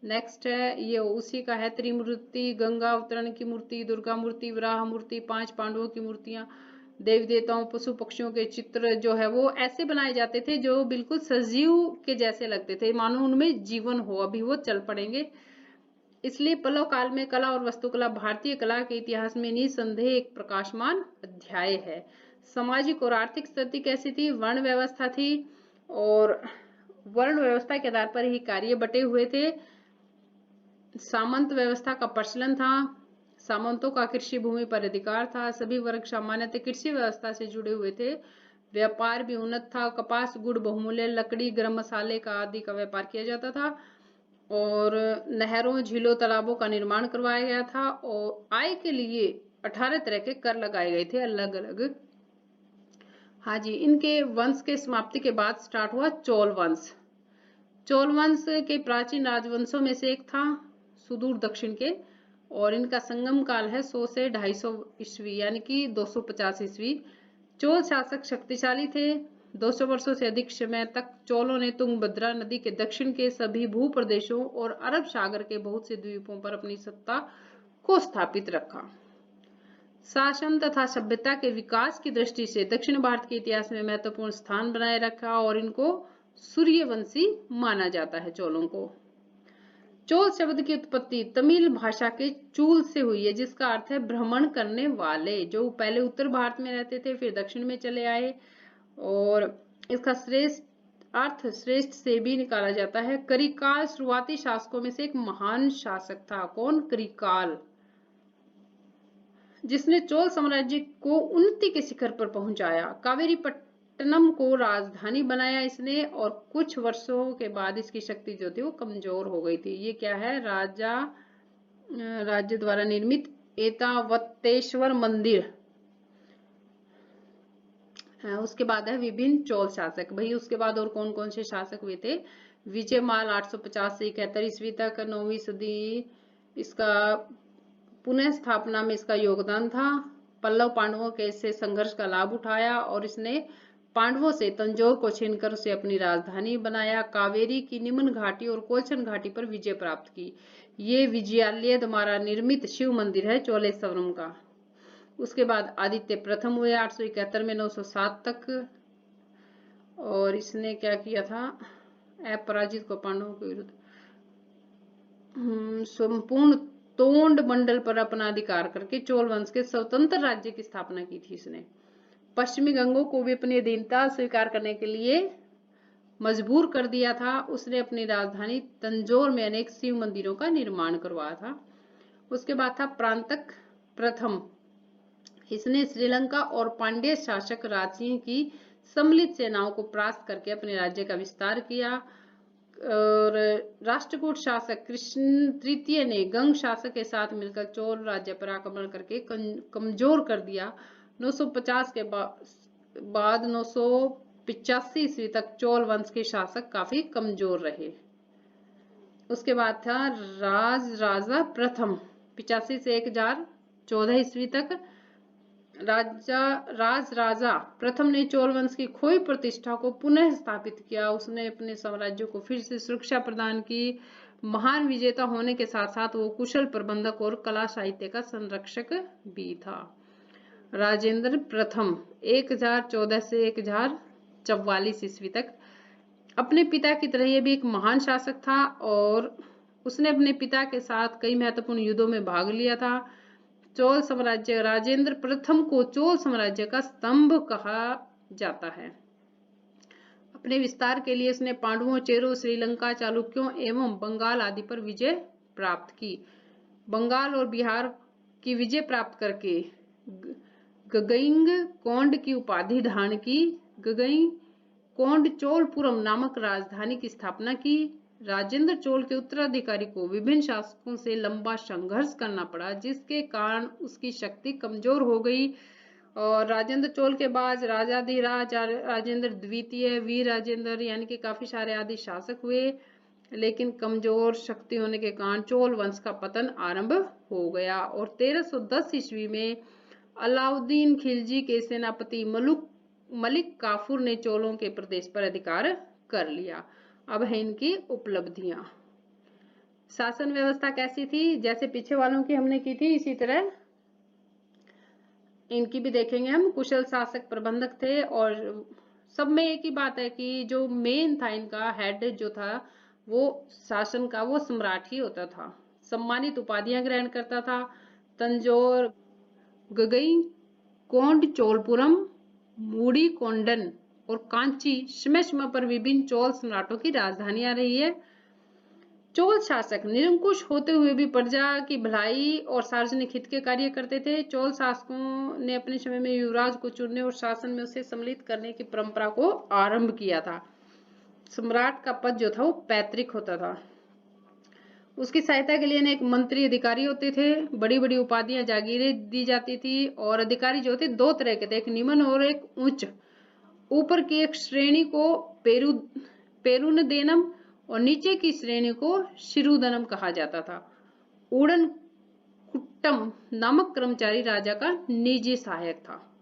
नेक्स्ट है, ये उसी का है, त्रिमूर्ति, गंगा अवतरण की मूर्ति, दुर्गा मूर्ति, वराह मूर्ति, 5 पांडवों की मूर्तियां, देवी देवताओं, पशु पक्षियों के चित्र जो है वो ऐसे बनाए जाते थे जो बिल्कुल सजीव के जैसे लगते थे, मानो उनमें जीवन हो। अभी वो चल पड़ेंगे। इसलिए पल्लव काल में कला और वास्तुकला भारतीय कला के इतिहास में निसंदेह एक प्रकाशमान अध्याय है। सामाजिक और आर्थिक स्थिति कैसी थी? वर्ण व्यवस्था थी और वर्ण व्यवस्था के आधार पर ही कार्य बटे हुए थे। सामंत व्यवस्था का प्रचलन था। सामंतों का कृषि भूमि पर अधिकार था। सभी वर्ग सामान्यतः कृषि व्यवस्था से जुड़े हुए थे। व्यापार भी उन्नत था। कपास, गुड़, बहुमूल्य लकड़ी, गरम मसाले का आदि का व्यापार किया जाता था और नहरों, झीलों, तालाबों का निर्माण करवाया गया था और आय के लिए 18 तरह के कर लगाए गए थे अलग अलग। हाँ जी, इनके वंश के समाप्ति के बाद स्टार्ट हुआ चोल वंश। चोल वंश के प्राचीन राजवंशों में से एक था सुदूर दक्षिण के, और इनका संगम काल है 100 से 250 ईस्वी यानी कि 250 ईस्वी। चोल शासक शक्तिशाली थे। 200 वर्षों से अधिक समय तक चोलों ने तुंगभद्रा नदी के दक्षिण के सभी भूप्रदेशों और अरब सागर के बहुत से द्वीपों पर अपनी सत्ता को स्थापित रखा। शासन तथा सभ्यता के विकास की दृष्टि से दक्षिण भारत के इतिहास में महत्वपूर्ण स्थान बनाए रखा और इनको सूर्यवंशी माना जाता है चोलों को। चोल शब्द की उत्पत्ति तमिल भाषा के चूल से हुई है, जिसका अर्थ है भ्रमण करने वाले, जो पहले उत्तर भारत में रहते थे फिर दक्षिण में चले आए। और इसका श्रेष्ठ अर्थ श्रेष्ठ से भी निकाला जाता है। करिकाल शुरुआती शासकों में से एक महान शासक था। कौन? करिकाल, जिसने चोल साम्राज्य को उन्नति के शिखर पर पहुंचाया। कावेरी पट्टनम को राजधानी बनाया इसने, और कुछ वर्षों के बाद इसकी शक्ति जो थी वो कमजोर हो गई थी। ये क्या है? राज्य द्वारा निर्मित एतावत्तेश्वर मंदिर। उसके बाद है विभिन्न चोल शासक। भाई उसके बाद और कौन कौन से शासक हुए थे? विजयमाल 850 से 71 ईस्वी तक, 9वीं सदी इसका पुनः स्थापना में इसका योगदान था। पल्लव पांडवों के से संघर्ष का लाभ उठाया और इसने पांडवों से तंजौर को छीनकर उसे अपनी राजधानी बनाया। कावेरी की निम्न घाटी और कोलछन घाटी पर विजय प्राप्त की। ये विजयालय द्वारा निर्मित शिव मंदिर है चोलेश्वरम का। उसके बाद आदित्य प्रथम हुए 871 में 907 तक, और इसने क्या किया था? अपराजित को पांडवों के विरुद्ध संपूर्ण तोंड मंडल पर अपना अधिकार करके चोल वंश के स्वतंत्र राज्य की स्थापना की थी इसने। पश्चिमी गंगों को भी अपनी अधीनता स्वीकार करने के लिए मजबूर कर दिया था। उसने अपनी राजधानी तंजौर में अनेक शिव मंदिरों का निर्माण करवाया था। उसके बाद था प्रांतक प्रथम। इसने श्रीलंका और पांड्य शासक राजसिंह की सम्मिलित सेनाओं को परास्त करके अपने राज्य का विस्तार किया। और राष्ट्रकूट शासक कृष्ण तृतीय ने गंग शासक के साथ मिलकर चोल राज्य पर आक्रमण करके कमजोर कर दिया। 950 के बाद 952 85 ईस्वी तक चोल वंश के शासक काफी कमजोर रहे। उसके बाद था राजराजा प्रथम, 85 से 1014 ईस्वी तक राजराजा प्रथम ने चोल वंश की खोई प्रतिष्ठा को पुनः स्थापित किया। उसने अपने साम्राज्य को फिर से सुरक्षा प्रदान की। महान विजेता होने के साथ साथ वो कुशल प्रबंधक और कला साहित्य का संरक्षक भी था। राजेंद्र प्रथम 1014 से 1044 ईस्वी तक अपने पिता की तरह ये भी एक महान शासक था और उसने अपने पिता के साथ कई महत्वपूर्ण युद्धों में भाग लिया था। चोल साम्राज्य, राजेंद्र प्रथम को चोल साम्राज्य का स्तंभ कहा जाता है। अपने विस्तार के लिए उसने पांडवों, चेरों, श्रीलंका, चालुक्यों एवं बंगाल आदि पर विजय प्राप्त की। बंगाल और बिहार की विजय प्राप्त करके गगईंग कोंड की उपाधि धारण की। गगईंग कोंड चोलपुरम नामक राजधानी की स्थापना की। राजेंद्र चोल के उत्तराधिकारी को विभिन्न शासकों से लंबा संघर्ष करना पड़ा, जिसके कारण उसकी शक्ति कमजोर हो गई। और राजेंद्र चोल के बाद राजाधिराज राजेंद्र द्वितीय, वीर राजेंद्र यानी कि काफी सारे आदि शासक हुए, लेकिन कमजोर शक्ति होने के कारण चोल वंश का पतन आरंभ हो गया। और 1310 ईस्वी में अलाउद्दीन खिलजी के सेनापति मलिक काफूर ने चोलों के प्रदेश पर अधिकार कर लिया। अब है इनकी उपलब्धियां। शासन व्यवस्था कैसी थी? जैसे पीछे वालों की हमने की थी, इसी तरह इनकी भी देखेंगे हम। कुशल शासक प्रबंधक थे और सब में एक ही बात है कि जो मेन था, इनका हेड जो था वो शासन का, वो सम्राट ही होता था। सम्मानित उपाधियां ग्रहण करता था। तंजौर, गगई कोंड चोलपुरम, मूडी कोंडन और कांची समय समय पर विभिन्न चोल सम्राटों की राजधानियां रही है। चोल शासक निरंकुश होते हुए भी प्रजा की भलाई और सार्वजनिक हित के कार्य करते थे। चोल शासकों ने अपने समय में युवराज को चुनने और शासन में उसे सम्मिलित करने की परंपरा को आरंभ किया था। सम्राट का पद जो था वो पैतृक होता था। उसकी सहायता के लिए अनेक मंत्री अधिकारी होते थे। बड़ी बड़ी उपाधियां, जागीरें दी जाती थी। और अधिकारी जो थे दो तरह के थे, एक निम्न और एक उच्च। ऊपर की एक श्रेणी को पेरुनदेनम और नीचे की श्रेणी को शिरुदनम कहा जाता था। उड़न कुट्टम नामक कर्मचारी राजा का निजी सहायक था।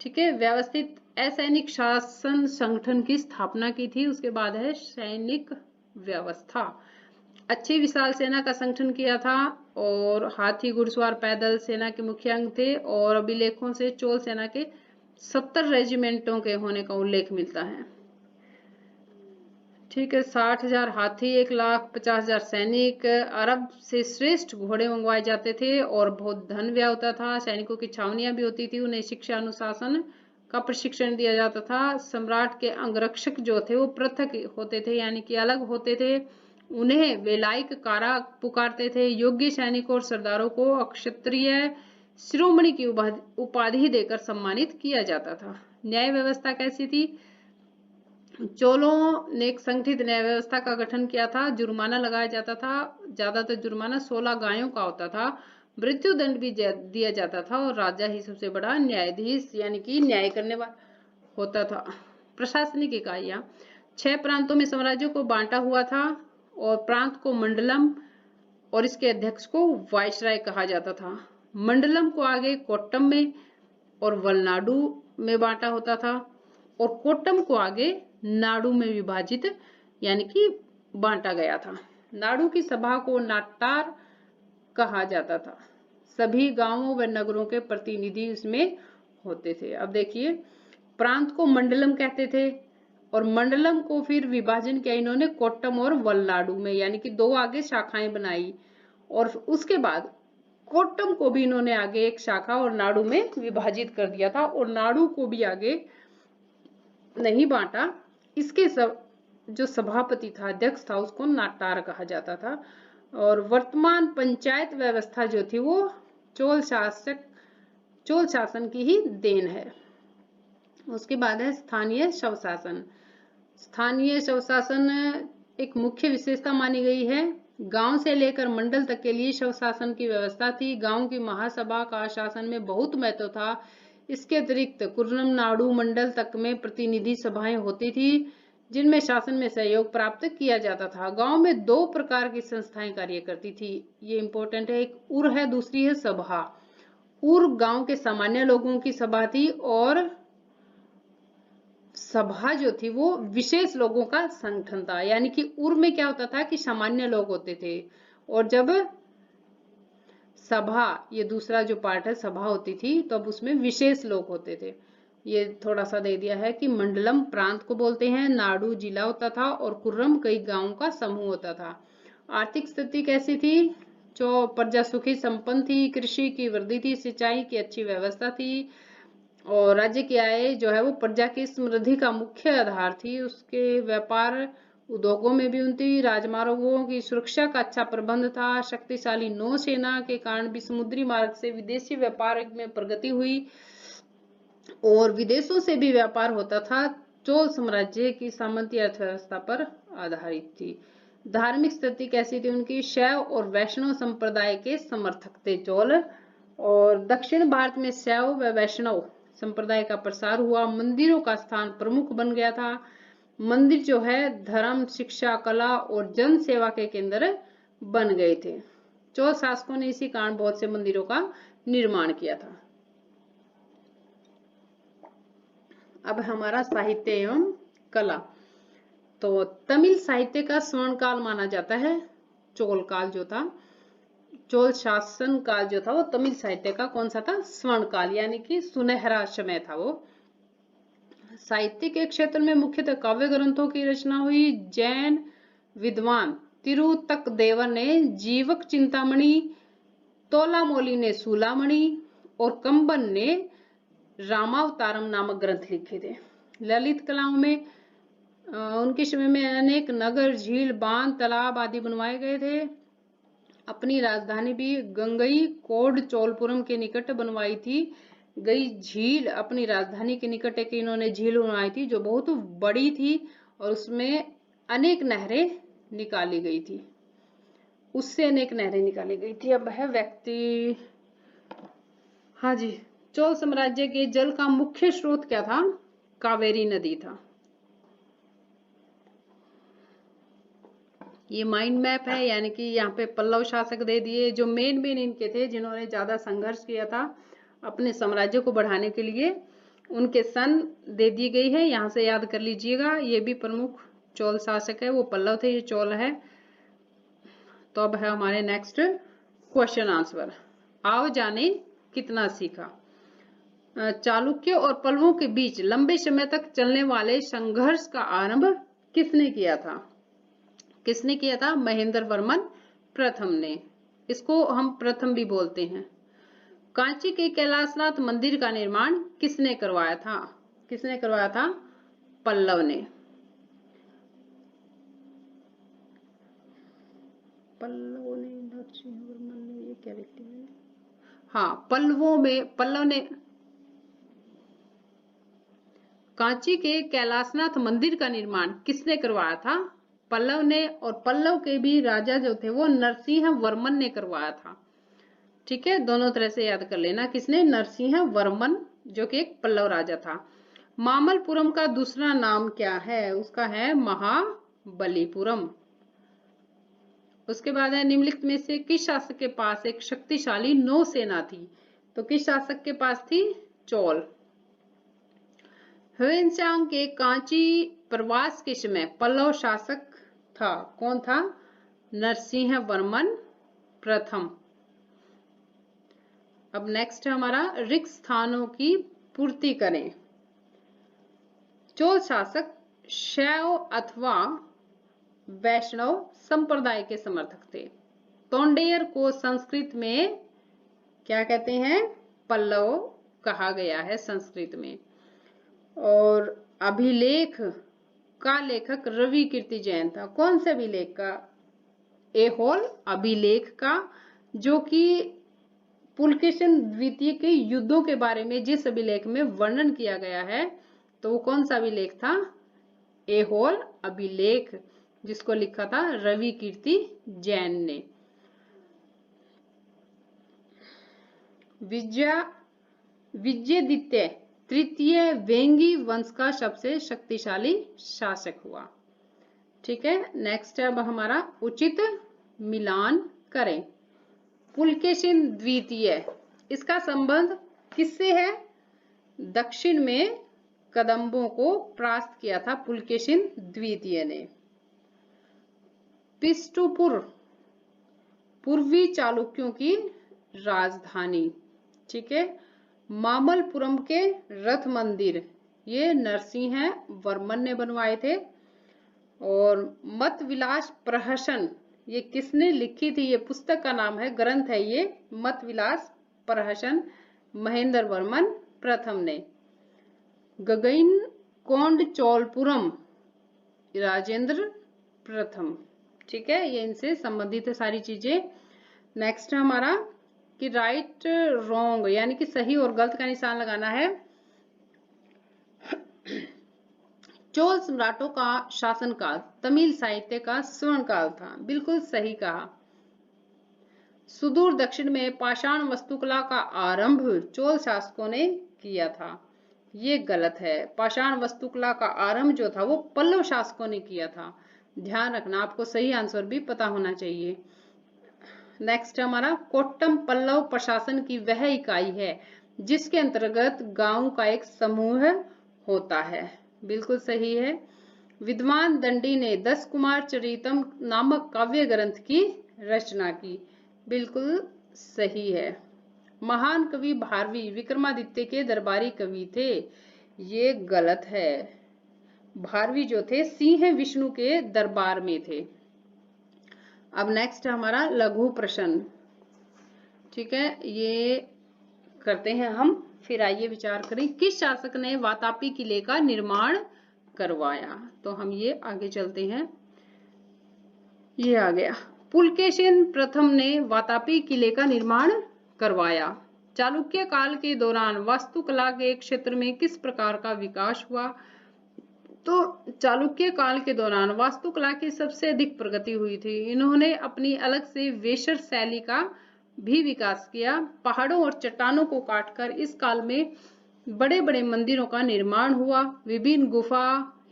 ठीक है। व्यवस्थित असैनिक शासन संगठन की स्थापना की थी। उसके बाद है सैनिक व्यवस्था। अच्छी विशाल सेना का संगठन किया था और हाथी, घुड़सवार, पैदल सेना के मुख्य अंग थे। और अभिलेखों से चोल सेना के 70 रेजिमेंटों के होने का उल्लेख मिलता है। ठीक है। 60,000 हाथी, 1,50,000 सैनिक, अरब से श्रेष्ठ घोड़े मंगवाए जाते थे और बहुत धन व्यय होता था। सैनिकों की छावनियां भी होती थी। उन्हें शिक्षा अनुशासन का प्रशिक्षण दिया जाता था। सम्राट के अंगरक्षक जो थे वो पृथक होते थे, यानी कि अलग होते थे। उन्हें वेलायिक कारा पुकारते थे। योग्य सैनिकों और सरदारों को अक्षत्रिय शिरोमणि की उपाधि देकर सम्मानित किया जाता था। न्याय व्यवस्था कैसी थी? चोलों ने एक संगठित न्याय व्यवस्था का गठन किया था। जुर्माना लगाया जाता था। ज्यादातर जुर्माना 16 गायों का होता था। मृत्यु दंड भी दिया जाता था और राजा ही सबसे बड़ा न्यायाधीश यानी कि न्याय करने वाला होता था। प्रशासनिक इकाइयां 6 प्रांतों में साम्राज्य को बांटा हुआ था और प्रांत को मंडलम और इसके अध्यक्ष को वाइसराय कहा जाता था। मंडलम को आगे कोट्टम में और वलनाडु में बांटा होता था और कोट्टम को आगे नाडु में विभाजित यानी कि बांटा गया था। नाडु की सभा को नाट्टार कहा जाता था। सभी गांवों व नगरों के प्रतिनिधि उसमें होते थे। अब देखिए, प्रांत को मंडलम कहते थे और मंडलम को फिर विभाजन किया इन्होंने कोट्टम और वलनाडु में, यानी कि 2 आगे शाखाएं बनाई। और उसके बाद कोट्टम को भी इन्होंने आगे एक शाखा और नाडु में विभाजित कर दिया था और नाडु को भी आगे नहीं बांटा। इसके जो सभापति था, अध्यक्ष था, उसको नाट्टार कहा जाता था। और वर्तमान पंचायत व्यवस्था जो थी वो चोल शासन की ही देन है। उसके बाद है स्थानीय स्वशासन। स्थानीय स्वशासन एक मुख्य विशेषता मानी गई है। गांव से लेकर मंडल तक के लिए स्वशासन की व्यवस्था थी। गांव की महासभा का शासन में बहुत महत्व था। इसके अतिरिक्त कुर्रम नाडु मंडल तक में प्रतिनिधि सभाएं होती थी जिनमें शासन में सहयोग प्राप्त किया जाता था। गांव में 2 प्रकार की संस्थाएं कार्य करती थी, ये इंपॉर्टेंट है, एक उर है, दूसरी है सभा। उर गांव के सामान्य लोगों की सभा थी और सभा जो थी वो विशेष लोगों का संगठन था। यानी कि उर में क्या होता था कि सामान्य लोग होते थे, और जब सभा, ये दूसरा जो पार्ट है सभा होती थी, तो अब उसमें विशेष लोग होते थे। ये थोड़ा सा दे दिया है कि मंडलम प्रांत को बोलते हैं, नाडु जिला होता था और कुर्रम कई गांवों का समूह होता था। आर्थिक स्थिति कैसी थी? जो प्रजा सुखी संपन्न थी, कृषि की वृद्धि थी, सिंचाई की अच्छी व्यवस्था थी, और राज्य की आय जो है वो प्रजा की समृद्धि का मुख्य आधार थी। उसके व्यापार उद्योगों में भी उनकी राजमार्गों की सुरक्षा का अच्छा प्रबंध था। शक्तिशाली नौसेना के कारण भी समुद्री मार्ग से विदेशी व्यापार में प्रगति हुई और विदेशों से भी व्यापार होता था। चोल साम्राज्य की सामंती अर्थव्यवस्था पर आधारित थी। धार्मिक स्थिति कैसी थी उनकी? शैव और वैष्णव संप्रदाय के समर्थक थे चोल, और दक्षिण भारत में शैव व वैष्णव संप्रदाय का प्रसार हुआ। मंदिरों का स्थान प्रमुख बन गया था। मंदिर जो है धर्म, शिक्षा, कला और जन सेवा के केंद्र बन गए थे। चोल शासकों ने इसी कारण बहुत से मंदिरों का निर्माण किया था। अब हमारा साहित्य एवं कला, तो तमिल साहित्य का स्वर्ण काल माना जाता है चोल काल जो था। चोल शासन काल जो था वो तमिल साहित्य का कौन सा था? स्वर्ण काल, यानी कि सुनहरा समय था वो। साहित्य के क्षेत्र में मुख्यतः काव्य ग्रंथों की रचना हुई। जैन विद्वान तिरुतकदेवर ने जीवक चिंतामणि, तोलामोली ने सूलामणि और कंबन ने रामावतारम नामक ग्रंथ लिखे थे। ललित कलाओं में उनके समय में अनेक नगर, झील, बांध, तालाब आदि बनवाए गए थे। अपनी राजधानी भी गंगई कोड चोलपुरम के निकट बनवाई थी। गई झील अपनी राजधानी के निकट एक इन्होंने झील बनवाई थी जो बहुत बड़ी थी और उसमें अनेक नहरें निकाली गई थी, उससे अनेक नहरें निकाली गई थी। अब है व्यक्ति, हाँ जी, चोल साम्राज्य के जल का मुख्य स्रोत क्या था? कावेरी नदी था। ये माइंड मैप है, यानी कि यहाँ पे पल्लव शासक दे दिए जो मेन इनके थे जिन्होंने ज्यादा संघर्ष किया था अपने साम्राज्य को बढ़ाने के लिए, उनके सन दे दी गई है, यहाँ से याद कर लीजिएगा। ये भी प्रमुख चोल शासक है, वो पल्लव थे, ये चोल है। तो अब है हमारे नेक्स्ट क्वेश्चन आंसर। आओ जाने कितना सीखा। चालुक्य और पल्लवों के बीच लंबे समय तक चलने वाले संघर्ष का आरंभ किसने किया था? किसने किया था? महेंद्र वर्मन प्रथम ने। इसको हम प्रथम भी बोलते हैं। कांची के कैलाशनाथ मंदिर का निर्माण किसने करवाया था? किसने करवाया था? पल्लव ने। पल्लव ने, नरसिंहवर्मन ने, ये क्या लिखते हैं? हाँ, पल्लव ने कांची के कैलाशनाथ मंदिर का निर्माण किसने करवाया था? पल्लव ने। और पल्लव के भी राजा जो थे वो नरसिंह वर्मन ने करवाया था। ठीक है, दोनों तरह से याद कर लेना। किसने? नरसिंह वर्मन, जो कि एक पल्लव राजा था। मामल्लपुरम का दूसरा नाम क्या है? उसका है महाबलीपुरम। उसके बाद है निम्नलिखित में से किस शासक के पास एक शक्तिशाली नौसेना थी? तो किस शासक के पास थी? चोल। ह्वेनसांग के कांची प्रवास के समय पल्लव शासक था, कौन था? नरसिंह वर्मन प्रथम। अब नेक्स्ट है हमारा रिक्त स्थानों की पूर्ति करें। चोल शासक शैव अथवा वैष्णव संप्रदाय के समर्थक थे। तोंडेयर को संस्कृत में क्या कहते हैं? पल्लव कहा गया है संस्कृत में। और अभिलेख का लेखक रवि कीर्ति जैन था। कौन से अभिलेख का? ऐहोल अभिलेख का, जो कि पुलकेशिन द्वितीय के युद्धों के बारे में जिस अभिलेख में वर्णन किया गया है, तो वो कौन सा अभिलेख था? ऐहोल अभिलेख, जिसको लिखा था रवि कीर्ति जैन ने। विजया विजयादित्य तृतीय वेंगी वंश का सबसे शक्तिशाली शासक हुआ। ठीक है, नेक्स्ट अब हमारा उचित मिलान करें। पुलकेशिन द्वितीय, इसका संबंध किससे है? दक्षिण में कदंबों को परास्त किया था पुलकेशिन द्वितीय ने। पिष्टुपुर पूर्वी चालुक्यों की राजधानी। ठीक है, मामल्लपुरम के रथ मंदिर ये नरसिंह वर्मन ने बनवाए थे। और मत विलास प्रहसन ये किसने लिखी थी? ये पुस्तक का नाम है, ग्रंथ है ये, मत विलास प्रहसन, महेंद्र वर्मन प्रथम ने। गगन कोंड चोलपुरम राजेंद्र प्रथम। ठीक है, ये इनसे संबंधित है सारी चीजें। नेक्स्ट हमारा कि राइट रॉन्ग यानी कि सही और गलत का निशान लगाना है। चोल सम्राटों का शासनकाल तमिल साहित्य का स्वर्ण काल था। बिल्कुल सही कहा। सुदूर दक्षिण में पाषाण वास्तुकला का आरंभ चोल शासकों ने किया था। ये गलत है। पाषाण वास्तुकला का आरंभ जो था वो पल्लव शासकों ने किया था। ध्यान रखना, आपको सही आंसर भी पता होना चाहिए। नेक्स्ट हमारा कोट्टम पल्लव प्रशासन की वह इकाई है जिसके अंतर्गत गांव का एक समूह होता है। बिल्कुल सही है। विद्वान दंडी ने 10 कुमार चरितम नामक काव्य ग्रंथ की रचना की। बिल्कुल सही है। महान कवि भारवी विक्रमादित्य के दरबारी कवि थे। ये गलत है। भारवी जो थे सिंह विष्णु के दरबार में थे। अब नेक्स्ट हमारा लघु प्रश्न। ठीक है, ये करते हैं हम, फिर आइए विचार करें। किस शासक ने वातापी किले का निर्माण करवाया? तो हम ये आगे चलते हैं। ये आ गया, पुलकेशिन प्रथम ने वातापी किले का निर्माण करवाया। चालुक्य काल के दौरान वास्तुकला के क्षेत्र में किस प्रकार का विकास हुआ? तो चालुक्य काल के दौरान वास्तुकला की सबसे अधिक प्रगति हुई थी। इन्होंने अपनी अलग से वेशर शैली का भी विकास किया। पहाड़ों और चट्टानों को काटकर इस काल में बड़े बड़े मंदिरों का निर्माण हुआ। विभिन्न गुफा,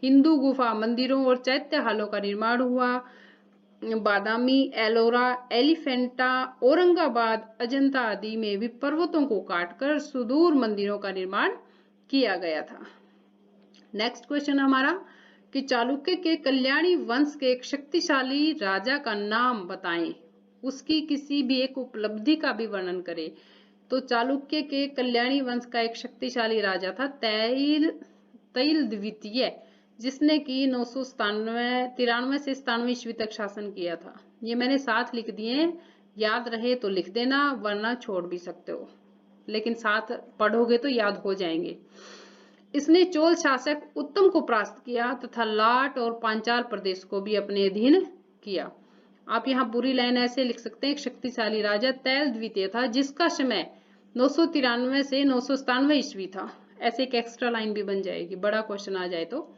हिंदू गुफा मंदिरों और चैत्य हालों का निर्माण हुआ। बादामी, एलोरा, एलिफेंटा, औरंगाबाद, अजंता आदि में भी पर्वतों को काटकर सुदूर मंदिरों का निर्माण किया गया था। नेक्स्ट क्वेश्चन हमारा कि चालुक्य के कल्याणी वंश के एक शक्तिशाली राजा का नाम बताएं, उसकी किसी भी एक उपलब्धि का भी वर्णन करें। तो चालुक्य के कल्याणी वंश का एक शक्तिशाली राजा था तैल द्वितीय, जिसने कि 993 से 97 ईस्वी तक शासन किया था। ये मैंने साथ लिख दिए, याद रहे तो लिख देना, वरना छोड़ भी सकते हो, लेकिन साथ पढ़ोगे तो याद हो जाएंगे। इसने चोल शासक उत्तम को परास्त किया तथा लाट और पांचाल प्रदेश को भी अपने अधीन किया। आप यहाँ पूरी लाइन ऐसे लिख सकते हैं, एक शक्तिशाली राजा तैल द्वितीय था जिसका समय 993 से 997 ईस्वी था। ऐसे एक एक्स्ट्रा लाइन भी बन जाएगी, बड़ा क्वेश्चन आ जाए तो।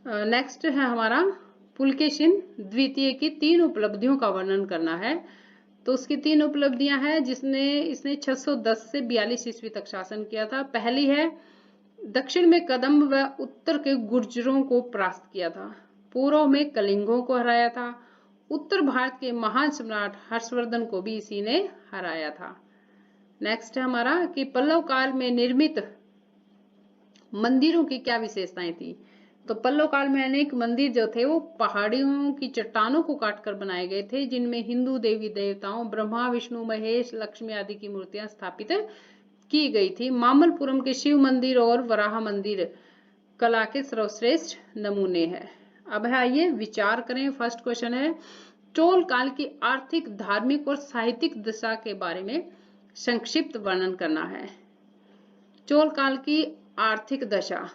नेक्स्ट है हमारा पुलकेशिन द्वितीय की 3 उपलब्धियों का वर्णन करना है। तो उसकी 3 उपलब्धियां हैं इसने 610 से 42 ईस्वी तक शासन किया था। पहली है दक्षिण में कदम्ब व उत्तर के गुर्जरों को परास्त किया था। पूर्व में कलिंगों को हराया था। उत्तर भारत के महान सम्राट हर्षवर्धन को भी इसी ने हराया था। नेक्स्ट है हमारा कि पल्लव काल में निर्मित मंदिरों की क्या विशेषताएं थी? तो पल्लव काल में अनेक मंदिर जो थे वो पहाड़ियों की चट्टानों को काटकर बनाए गए थे, जिनमें हिंदू देवी देवताओं ब्रह्मा, विष्णु, महेश, लक्ष्मी आदि की मूर्तियां स्थापित की गई थी। मामल्लपुरम के शिव मंदिर और वराह मंदिर कला के सर्वश्रेष्ठ नमूने हैं। अब आइए विचार करें। फर्स्ट क्वेश्चन है चोल काल की आर्थिक, धार्मिक और साहित्यिक दशा के बारे में संक्षिप्त वर्णन करना है। चोल काल की आर्थिक दशा।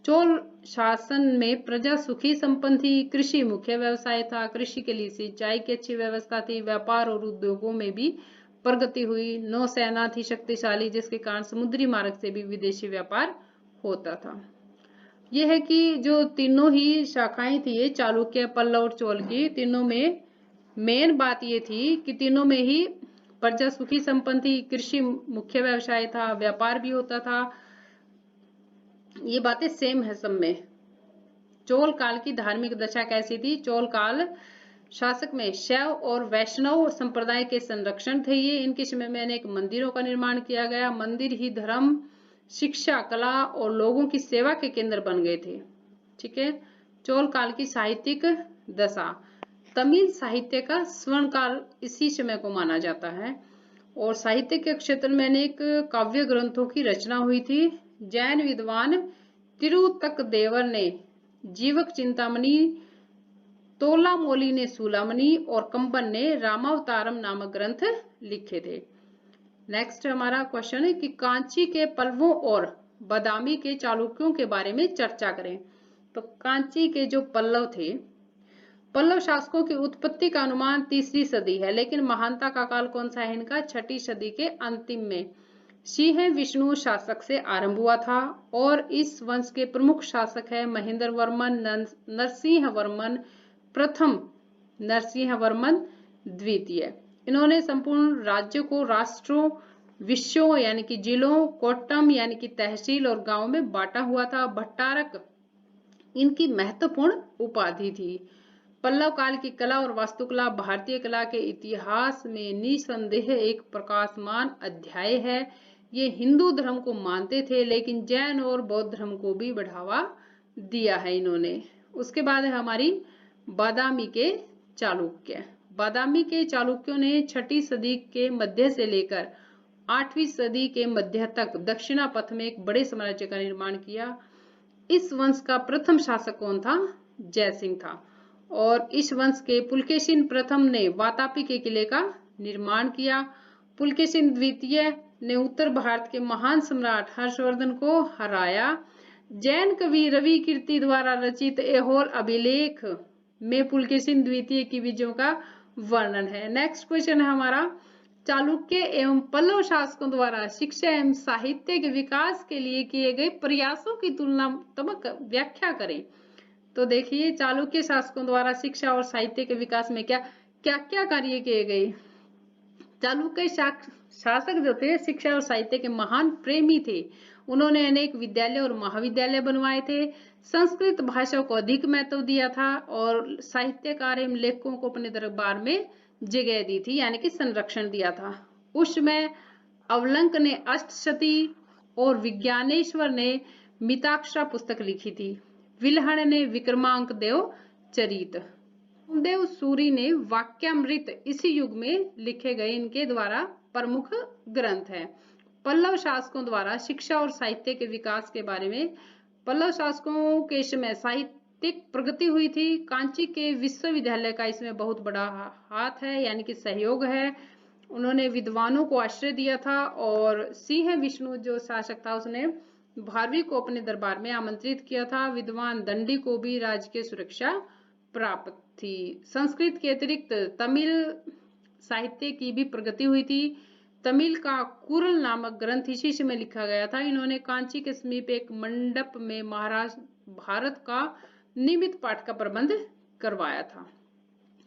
चोल शासन में प्रजा सुखी संपन्न थी। कृषि मुख्य व्यवसाय था। कृषि के लिए सिंचाई की अच्छी व्यवस्था थी। व्यापार और उद्योगों में भी प्रगति हुई। नौसेना थी शक्तिशाली, जिसके कारण समुद्री मार्ग से भी विदेशी व्यापार होता था। यह है कि जो तीनों ही शाखाएं थी चालुक्य, पल्लव और चोल की, तीनों में मेन बात ये थी कि तीनों में ही प्रजा सुखी संपन्न थी, कृषि मुख्य व्यवसाय था, व्यापार भी होता था। ये बातें सेम है सब में। चोल काल की धार्मिक दशा कैसी थी? चोल काल शासक में शैव और वैष्णव संप्रदाय के संरक्षण थे ये। इनके समय में अनेक मंदिरों का निर्माण किया गया। मंदिर ही धर्म, शिक्षा, कला और लोगों की सेवा के केंद्र बन गए थे। ठीक है। चोल काल की साहित्यिक दशा, तमिल साहित्य का स्वर्ण काल इसी समय को माना जाता है और साहित्य के क्षेत्र में अनेक काव्य ग्रंथों की रचना हुई थी। जैन विद्वान तिरुतकदेवर ने जीवक चिंतामणि, तोलामोली ने सूलामणि और कंबन ने रामावतारम नामक ग्रंथ लिखे थे। नेक्स्ट हमारा क्वेश्चन है कि कांची के पल्लवों और बादामी के चालुक्यों के बारे में चर्चा करें। तो कांची के जो पल्लव थे, पल्लव शासकों की उत्पत्ति का अनुमान 3री सदी है, लेकिन महानता का काल कौन सा है इनका? 6ठी सदी के अंतिम में सिंह विष्णु शासक से आरंभ हुआ था और इस वंश के प्रमुख शासक है महेंद्र वर्मन, नरसिंह वर्मन प्रथम, नरसिंह वर्मन द्वितीय। इन्होंने संपूर्ण राज्य को राष्ट्रों, विषयों यानी कि जिलों, कोट्टम यानी कि तहसील और गांव में बांटा हुआ था। भट्टारक इनकी महत्वपूर्ण उपाधि थी। पल्लव काल की कला और वास्तुकला भारतीय कला के इतिहास में निसंदेह एक प्रकाशमान अध्याय है। ये हिंदू धर्म को मानते थे, लेकिन जैन और बौद्ध धर्म को भी बढ़ावा दिया है इन्होंने। उसके बाद है हमारी बादामी के चालुक्य। बादामी के चालुक्यों ने 6ठी सदी के मध्य से लेकर 8वीं सदी के मध्य तक दक्षिणा पथ में एक बड़े साम्राज्य का निर्माण किया। इस वंश का प्रथम शासक कौन था? जयसिंह था और इस वंश के पुलकेशिन प्रथम ने वातापी के किले का निर्माण किया। पुलकेशिन द्वितीय ने उत्तर भारत के महान सम्राट हर्षवर्धन को हराया। जैन कवि रवि कीर्ति द्वारा रचित ऐहोल अभिलेख में पुलकेशिन द्वितीय की विजयों का वर्णन है। नेक्स्ट क्वेश्चन है हमारा, चालुक्य एवं पल्लव शासकों द्वारा शिक्षा एवं साहित्य के विकास के लिए किए गए प्रयासों की तुलनात्मक व्याख्या करें। तो देखिए, चालुक्य शासकों द्वारा शिक्षा और साहित्य के विकास में क्या क्या कार्य किए गए। चालुक्य शासक जो थे शिक्षा और साहित्य के महान प्रेमी थे। उन्होंने अनेक विद्यालय और महाविद्यालय बनवाए थे, संस्कृत भाषा को अधिक महत्व दिया था और साहित्यकार एवं लेखकों को अपने दरबार में जगह दी थी, यानी कि संरक्षण दिया था। उसमें अवलंक ने अष्टशती और विज्ञानेश्वर ने मिताक्षरा पुस्तक लिखी थी। विल्हण ने विक्रमांक देव चरित, देव सूरी ने वाक्यामृत इसी युग में लिखे गए इनके द्वारा प्रमुख ग्रंथ है। पल्लव शासकों द्वारा शिक्षा और साहित्य के विकास के बारे में, पल्लव शासकों के समय साहित्यिक प्रगति हुई थी। कांची के विश्वविद्यालय का इसमें बहुत बड़ा हाथ है, यानी कि सहयोग है। उन्होंने विद्वानों को आश्रय दिया था और सिंह विष्णु जो शासक था उसने भारवी को अपने दरबार में आमंत्रित किया था। विद्वान दंडी को भी राजकीय सुरक्षा प्राप्त थी। संस्कृत के अतिरिक्त तमिल साहित्य की भी प्रगति हुई थी। तमिल का कुरल नामक ग्रंथ इसी समय लिखा गया था। इन्होंने कांची के समीप एक मंडप में महाराष्ट्र भारत का नियमित पाठ का प्रबंध करवाया था।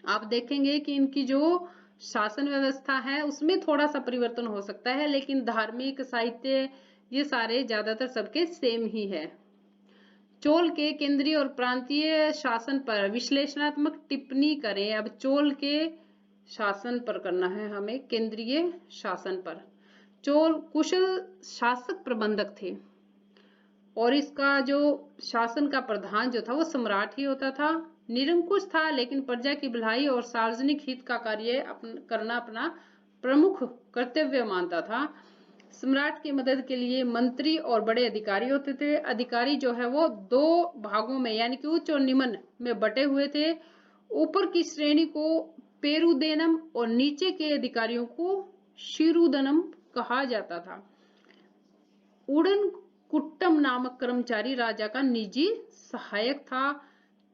आप देखेंगे कि इनकी जो शासन व्यवस्था है उसमें थोड़ा सा परिवर्तन हो सकता है, लेकिन धार्मिक, साहित्य ये सारे ज्यादातर सबके सेम ही है। चोल के केंद्रीय और प्रांतीय शासन पर विश्लेषणात्मक टिप्पणी करें। अब चोल के शासन पर करना है हमें, केंद्रीय शासन पर। चोल कुशल शासक प्रबंधक थे और इसका जो शासन का प्रधान जो था वो सम्राट ही होता था। निरंकुश था, लेकिन प्रजा की भलाई और सार्वजनिक हित का कार्य करना अपना प्रमुख कर्तव्य मानता था। सम्राट की मदद के लिए मंत्री और बड़े अधिकारी होते थे। अधिकारी जो है वो 2 भागों में यानी कि उच्च और निम्न में बटे हुए थे। ऊपर की श्रेणी को पेरुदेनम और नीचे के अधिकारियों को शिरुदनम कहा जाता था। उड़न कुट्टम नामक कर्मचारी राजा का निजी सहायक था।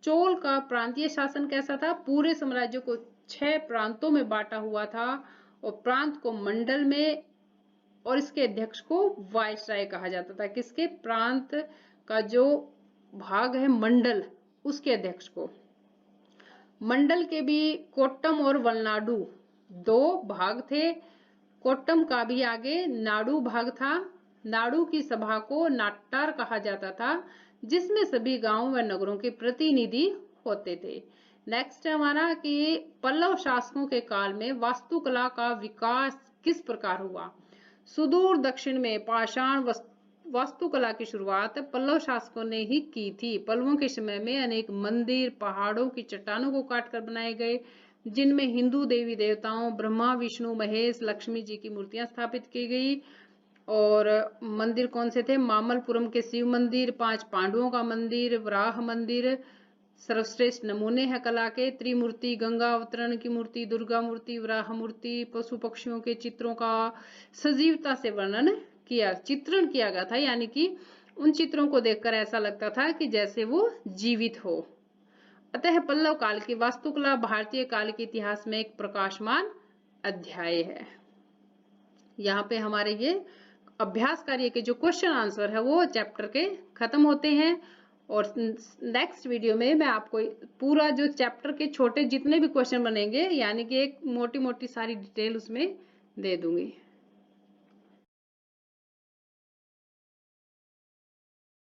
चोल का प्रांतीय शासन कैसा था? पूरे साम्राज्य को 6 प्रांतों में बांटा हुआ था और प्रांत को मंडल में और इसके अध्यक्ष को वायसराय कहा जाता था। किसके? प्रांत का जो भाग है मंडल, उसके अध्यक्ष को। मंडल के भी कोट्टम और वलनाडु 2 भाग थे। कोट्टम का भी आगे नाडु भाग था। नाडु की सभा को नाट्टार कहा जाता था, जिसमें सभी गांवों व नगरों के प्रतिनिधि होते थे। नेक्स्ट है हमारा कि पल्लव शासकों के काल में वास्तुकला का विकास किस प्रकार हुआ। सुदूर दक्षिण में पाषाण वास्तुकला की शुरुआत पल्लव शासकों ने ही की थी। पल्लवों के समय में अनेक मंदिर पहाड़ों की चट्टानों को काटकर बनाए गए, जिनमें हिंदू देवी देवताओं ब्रह्मा विष्णु महेश लक्ष्मी जी की मूर्तियां स्थापित की गई। और मंदिर कौन से थे? मामल्लपुरम के शिव मंदिर, 5 पांडवों का मंदिर, वराह मंदिर सर्वश्रेष्ठ नमूने हैं कला के। त्रिमूर्ति, गंगा अवतरण की मूर्ति, दुर्गा मूर्ति, वराह मूर्ति, पशु पक्षियों के चित्रों का सजीवता से वर्णन चित्रण किया गया था, यानी कि उन चित्रों को देखकर ऐसा लगता था कि जैसे वो जीवित हो। अतः पल्लव काल की वास्तुकला भारतीय काल के इतिहास में एक प्रकाशमान अध्याय है। यहाँ पे हमारे ये अभ्यास कार्य के जो क्वेश्चन आंसर है वो चैप्टर के खत्म होते हैं। और नेक्स्ट वीडियो में मैं आपको पूरा जो चैप्टर के छोटे जितने भी क्वेश्चन बनेंगे, यानी कि एक मोटी मोटी सारी डिटेल उसमें दे दूंगी।